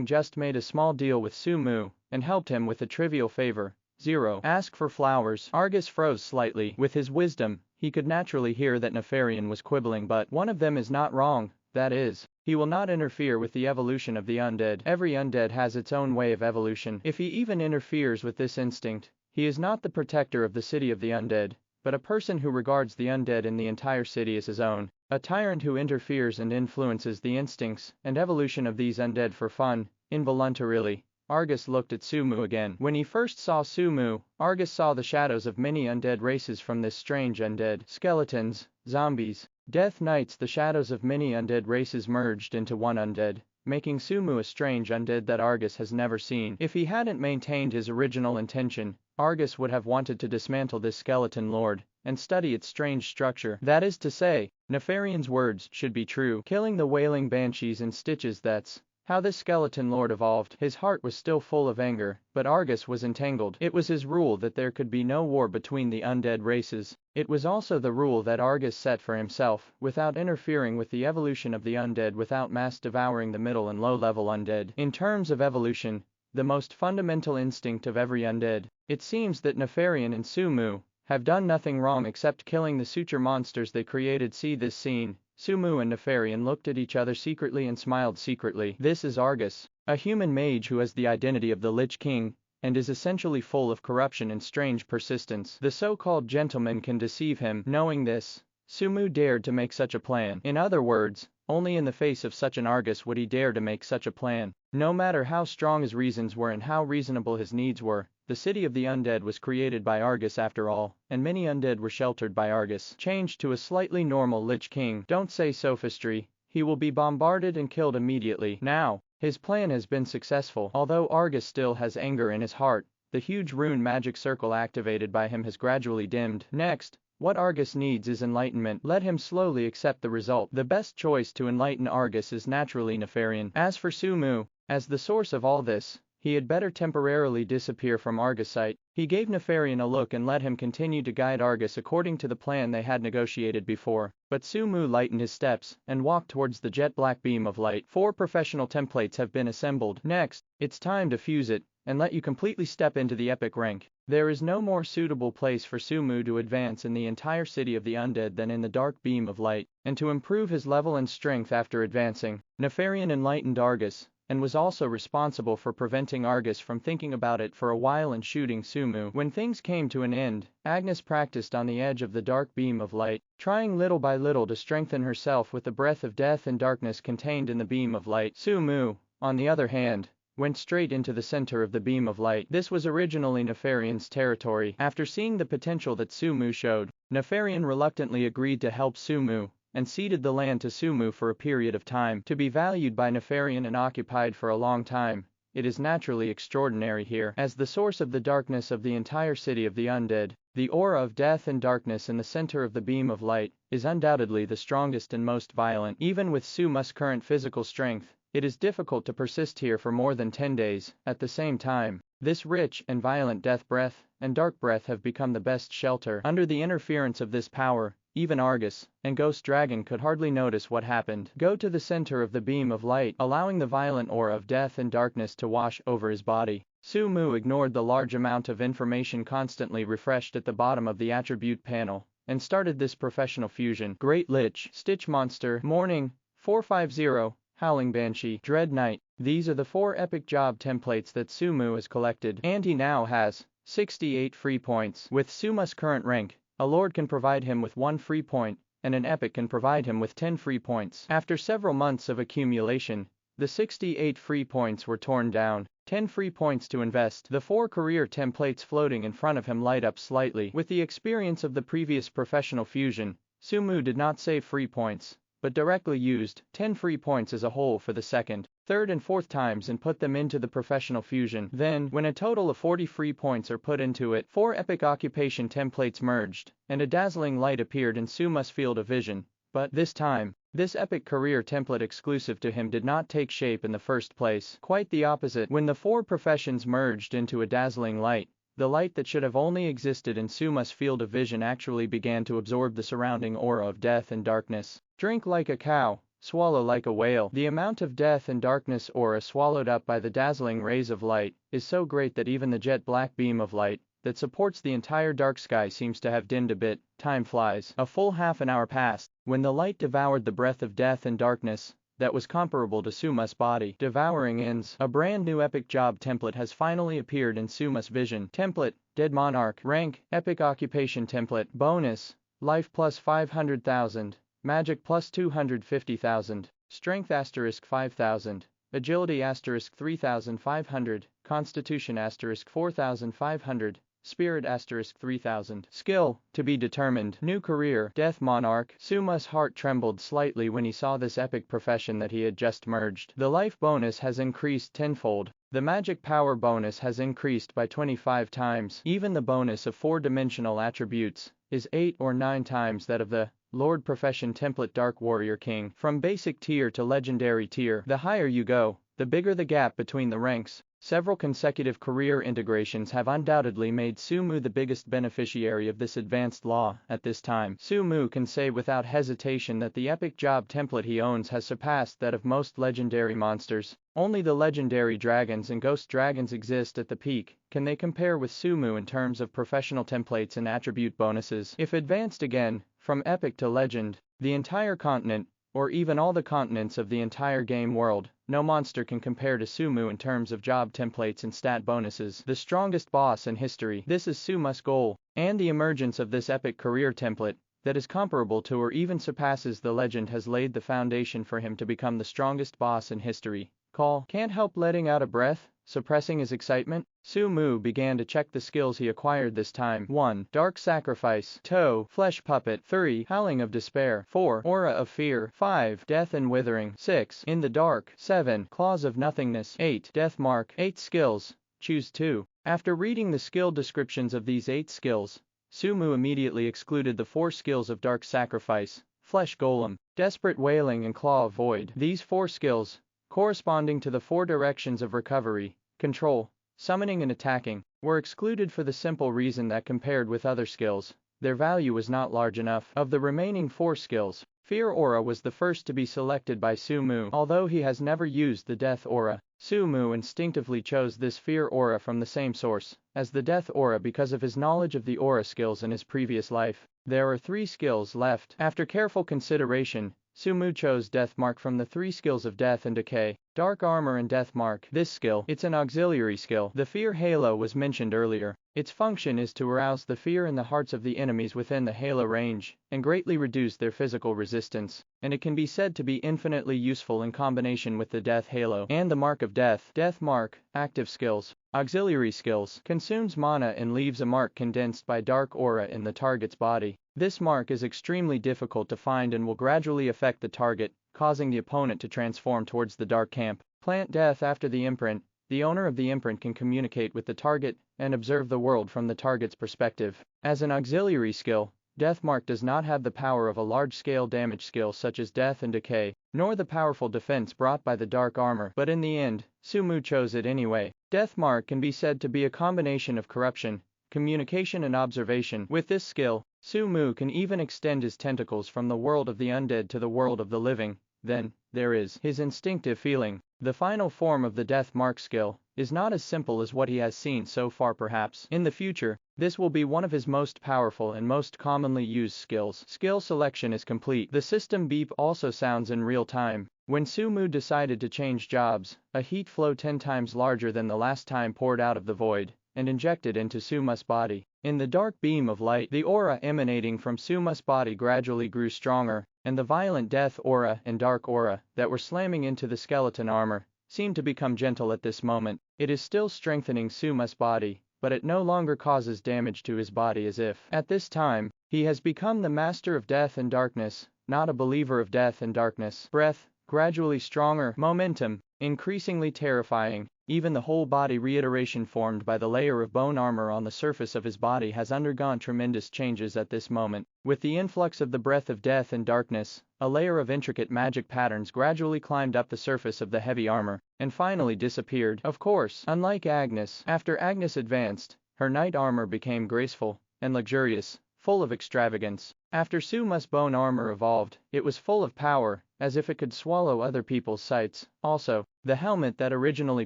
just made a small deal with Sumu, and helped him with a trivial favor. 0. Ask for flowers. Argus froze slightly. With his wisdom, he could naturally hear that Nefarian was quibbling, but one of them is not wrong, that is, he will not interfere with the evolution of the undead. Every undead has its own way of evolution. If he even interferes with this instinct, he is not the protector of the city of the undead, but a person who regards the undead in the entire city as his own, a tyrant who interferes and influences the instincts and evolution of these undead for fun. Involuntarily, Argus looked at Sumu again. When he first saw Sumu, Argus saw the shadows of many undead races from this strange undead. Skeletons, zombies, Death Knights. The shadows of many undead races merged into one undead, making Sumu a strange undead that Argus has never seen. If he hadn't maintained his original intention, Argus would have wanted to dismantle this skeleton lord, and study its strange structure. That is to say, Nefarian's words should be true. Killing the Wailing Banshees and Stitches, that's how this skeleton lord evolved. His heart was still full of anger, but Argus was entangled. It was his rule that there could be no war between the undead races. It was also the rule that Argus set for himself, without interfering with the evolution of the undead, without mass devouring the middle and low-level undead. In terms of evolution, the most fundamental instinct of every undead, it seems that Nefarian and Sumu have done nothing wrong except killing the suture monsters they created. See this scene. Sumu and Nefarian looked at each other secretly and smiled secretly. This is Argus, a human mage who has the identity of the Lich King, and is essentially full of corruption and strange persistence. The so-called gentleman can deceive him. Knowing this, Sumu dared to make such a plan. In other words, only in the face of such an Argus would he dare to make such a plan. No matter how strong his reasons were and how reasonable his needs were, the city of the undead was created by Argus after all, and many undead were sheltered by Argus. Changed to a slightly normal Lich King. Don't say sophistry. He will be bombarded and killed immediately. Now, his plan has been successful. Although Argus still has anger in his heart, the huge rune magic circle activated by him has gradually dimmed. Next, what Argus needs is enlightenment. Let him slowly accept the result. The best choice to enlighten Argus is naturally Nefarian. As for Sumu, as the source of all this, he had better temporarily disappear from Argus' sight. He gave Nefarian a look and let him continue to guide Argus according to the plan they had negotiated before. But Sumu lightened his steps and walked towards the jet black beam of light. 4 professional templates have been assembled. Next, it's time to fuse it and let you completely step into the epic rank. There is no more suitable place for Sumu to advance in the entire city of the undead than in the dark beam of light, and to improve his level and strength after advancing, Nefarian enlightened Argus, and was also responsible for preventing Argus from thinking about it for a while and shooting Sumu. When things came to an end, Agnes practiced on the edge of the dark beam of light, trying little by little to strengthen herself with the breath of death and darkness contained in the beam of light. Sumu, on the other hand, went straight into the center of the beam of light. This was originally Nefarian's territory. After seeing the potential that Sumu showed, Nefarian reluctantly agreed to help Sumu, and ceded the land to Sumu for a period of time, to be valued by Nefarian and occupied for a long time. It is naturally extraordinary here, as the source of the darkness of the entire city of the undead. The aura of death and darkness in the center of the beam of light is undoubtedly the strongest and most violent. Even with Sumu's current physical strength, it is difficult to persist here for more than 10 days. At the same time, this rich and violent death breath and dark breath have become the best shelter. Under the interference of this power, even Argus and Ghost Dragon could hardly notice what happened. Go to the center of the beam of light, allowing the violent aura of death and darkness to wash over his body. Sumu ignored the large amount of information constantly refreshed at the bottom of the attribute panel, and started this professional fusion. Great Lich, Stitch Monster, Morning, 450, Howling Banshee, Dread Knight. These are the 4 epic job templates that Sumu has collected, and he now has 68 free points. With Sumu's current rank, a lord can provide him with 1 free point, and an epic can provide him with 10 free points. After several months of accumulation, the 68 free points were torn down. 10 free points to invest. The 4 career templates floating in front of him light up slightly. With the experience of the previous professional fusion, Sumu did not save free points, but directly used 10 free points as a whole for the second, third and fourth times and put them into the professional fusion. Then, when a total of 40 free points are put into it, 4 epic occupation templates merged, and a dazzling light appeared in Sumu's field of vision. But this time, this epic career template exclusive to him did not take shape in the first place. Quite the opposite. When the 4 professions merged into a dazzling light, the light that should have only existed in Sumu's field of vision actually began to absorb the surrounding aura of death and darkness. Drink like a cow, swallow like a whale. The amount of death and darkness aura swallowed up by the dazzling rays of light is so great that even the jet black beam of light that supports the entire dark sky seems to have dimmed a bit. Time flies. A full half an hour passed, when the light devoured the breath of death and darkness that was comparable to Sumu's body. Devouring ends. A brand new epic job template has finally appeared in Sumu's vision. Template, Dead Monarch. Rank, Epic Occupation Template. Bonus, Life plus 500,000, Magic plus 250,000, Strength asterisk 5,000, Agility asterisk 3,500, Constitution asterisk 4,500, Spirit asterisk 3000. Skill, to be determined. New career, Death Monarch. Sumu's heart trembled slightly when he saw this epic profession that he had just merged. The life bonus has increased tenfold. The magic power bonus has increased by 25 times. Even the bonus of 4-dimensional attributes is 8 or 9 times that of the Lord Profession Template Dark Warrior King. From basic tier to legendary tier, the higher you go, the bigger the gap between the ranks. Several consecutive career integrations have undoubtedly made Sumu the biggest beneficiary of this advanced law. At this time, Sumu can say without hesitation that the epic job template he owns has surpassed that of most legendary monsters. Only the legendary dragons and ghost dragons exist at the peak. Can they compare with Sumu in terms of professional templates and attribute bonuses? If advanced again, from epic to legend, the entire continent, or even all the continents of the entire game world, no monster can compare to Sumu in terms of job templates and stat bonuses. The strongest boss in history. This is Sumu's goal, and the emergence of this epic career template that is comparable to or even surpasses the legend has laid the foundation for him to become the strongest boss in history. Call. Can't help letting out a breath, suppressing his excitement. Sumu began to check the skills he acquired this time. 1. Dark Sacrifice. 2. Flesh Puppet. 3. Howling of Despair. 4. Aura of Fear. 5. Death and Withering. 6. In the Dark. 7. Claws of Nothingness. 8. Death Mark. 8 skills. Choose 2. After reading the skill descriptions of these 8 skills, Sumu immediately excluded the 4 skills of Dark Sacrifice, Flesh Golem, Desperate Wailing and Claw of Void. These 4 skills, corresponding to the 4 directions of recovery, control, summoning and attacking, were excluded for the simple reason that compared with other skills, their value was not large enough. Of the remaining 4 skills, Fear Aura was the first to be selected by Sumu. Although he has never used the Death Aura, Sumu instinctively chose this Fear Aura from the same source as the Death Aura because of his knowledge of the aura skills in his previous life. There are 3 skills left. After careful consideration, Sumu chose Death Mark from the 3 skills of Death and Decay, Dark Armor and Death Mark. This skill, it's an auxiliary skill. The Fear Halo was mentioned earlier. Its function is to arouse the fear in the hearts of the enemies within the Halo range, and greatly reduce their physical resistance, and it can be said to be infinitely useful in combination with the Death Halo and the Mark of Death. Death Mark, active skills. Auxiliary skills, consumes mana and leaves a mark condensed by dark aura in the target's body. This mark is extremely difficult to find and will gradually affect the target, causing the opponent to transform towards the dark camp. Plant death after the imprint. The owner of the imprint can communicate with the target and observe the world from the target's perspective. As an auxiliary skill, Death Mark does not have the power of a large-scale damage skill such as Death and Decay, nor the powerful defense brought by the Dark Armor, but in the end, Sumu chose it anyway. Death Mark can be said to be a combination of corruption, communication and observation. With this skill, Sumu can even extend his tentacles from the world of the undead to the world of the living. Then, there is his instinctive feeling. The final form of the Death Mark skill is not as simple as what he has seen so far. Perhaps in the future, this will be one of his most powerful and most commonly used skills. Skill selection is complete. The system beep also sounds in real time. When Sumu decided to change jobs, a heat flow 10 times larger than the last time poured out of the void and injected into Suma's body. In the dark beam of light, the aura emanating from Suma's body gradually grew stronger, and the violent death aura and dark aura that were slamming into the skeleton armor seemed to become gentle at this moment. It is still strengthening Suma's body, but it no longer causes damage to his body, as if, at this time, he has become the master of death and darkness, not a believer of death and darkness. Breath, gradually stronger, momentum, increasingly terrifying. Even the whole body reiteration formed by the layer of bone armor on the surface of his body has undergone tremendous changes at this moment. With the influx of the breath of death and darkness, a layer of intricate magic patterns gradually climbed up the surface of the heavy armor, and finally disappeared. Of course, unlike Agnes, after Agnes advanced, her knight armor became graceful and luxurious, full of extravagance. After Suma's bone armor evolved, it was full of power, as if it could swallow other people's sights. Also, the helmet that originally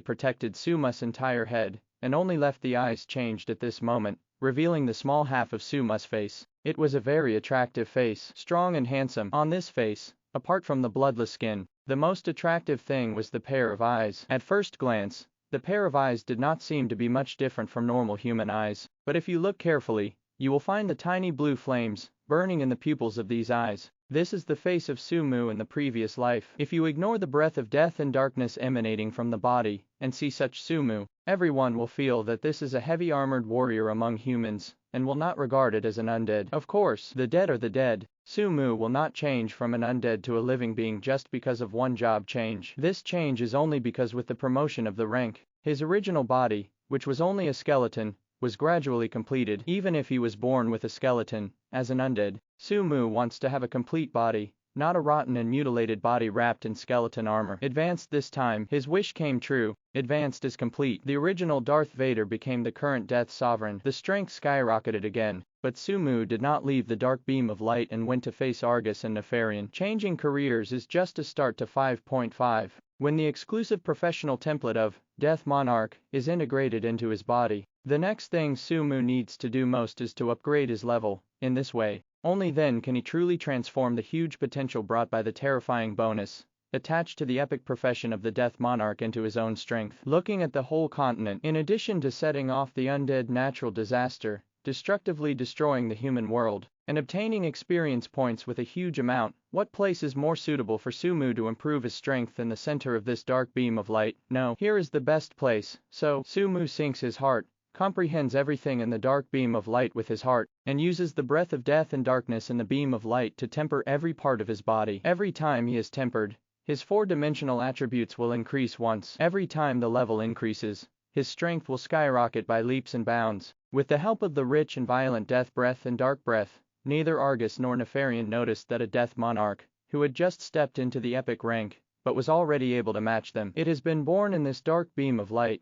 protected Suma's entire head, and only left the eyes changed at this moment, revealing the small half of Suma's face. It was a very attractive face, strong and handsome. On this face, apart from the bloodless skin, the most attractive thing was the pair of eyes. At first glance, the pair of eyes did not seem to be much different from normal human eyes, but if you look carefully, you will find the tiny blue flames burning in the pupils of these eyes. This is the face of Sumu in the previous life. If you ignore the breath of death and darkness emanating from the body, and see such Sumu, everyone will feel that this is a heavy armored warrior among humans, and will not regard it as an undead. Of course, the dead are the dead. Sumu will not change from an undead to a living being just because of one job change. This change is only because with the promotion of the rank, his original body, which was only a skeleton, was gradually completed. Even if he was born with a skeleton, as an undead, Sumu wants to have a complete body, not a rotten and mutilated body wrapped in skeleton armor. Advanced this time, his wish came true. Advanced is complete. The original Darth Vader became the current Death Sovereign. The strength skyrocketed again, but Sumu did not leave the dark beam of light and went to face Argus and Nefarian. Changing careers is just a start to 5.5. When the exclusive professional template of Death Monarch is integrated into his body, the next thing Sumu needs to do most is to upgrade his level. In this way, only then can he truly transform the huge potential brought by the terrifying bonus attached to the epic profession of the Death Monarch into his own strength. Looking at the whole continent, in addition to setting off the undead natural disaster, destructively destroying the human world, and obtaining experience points with a huge amount, what place is more suitable for Sumu to improve his strength than the center of this dark beam of light? No, here is the best place. So, Sumu sinks his heart, comprehends everything in the dark beam of light with his heart, and uses the breath of death and darkness in the beam of light to temper every part of his body. Every time he is tempered, his four-dimensional attributes will increase once. Every time the level increases, his strength will skyrocket by leaps and bounds. With the help of the rich and violent death breath and dark breath, neither Argus nor Nefarian noticed that a Death Monarch, who had just stepped into the epic rank, but was already able to match them. It has been born in this dark beam of light.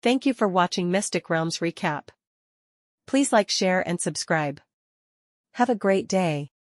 Thank you for watching Mystic Realms Recap. Please like, share and subscribe. Have a great day.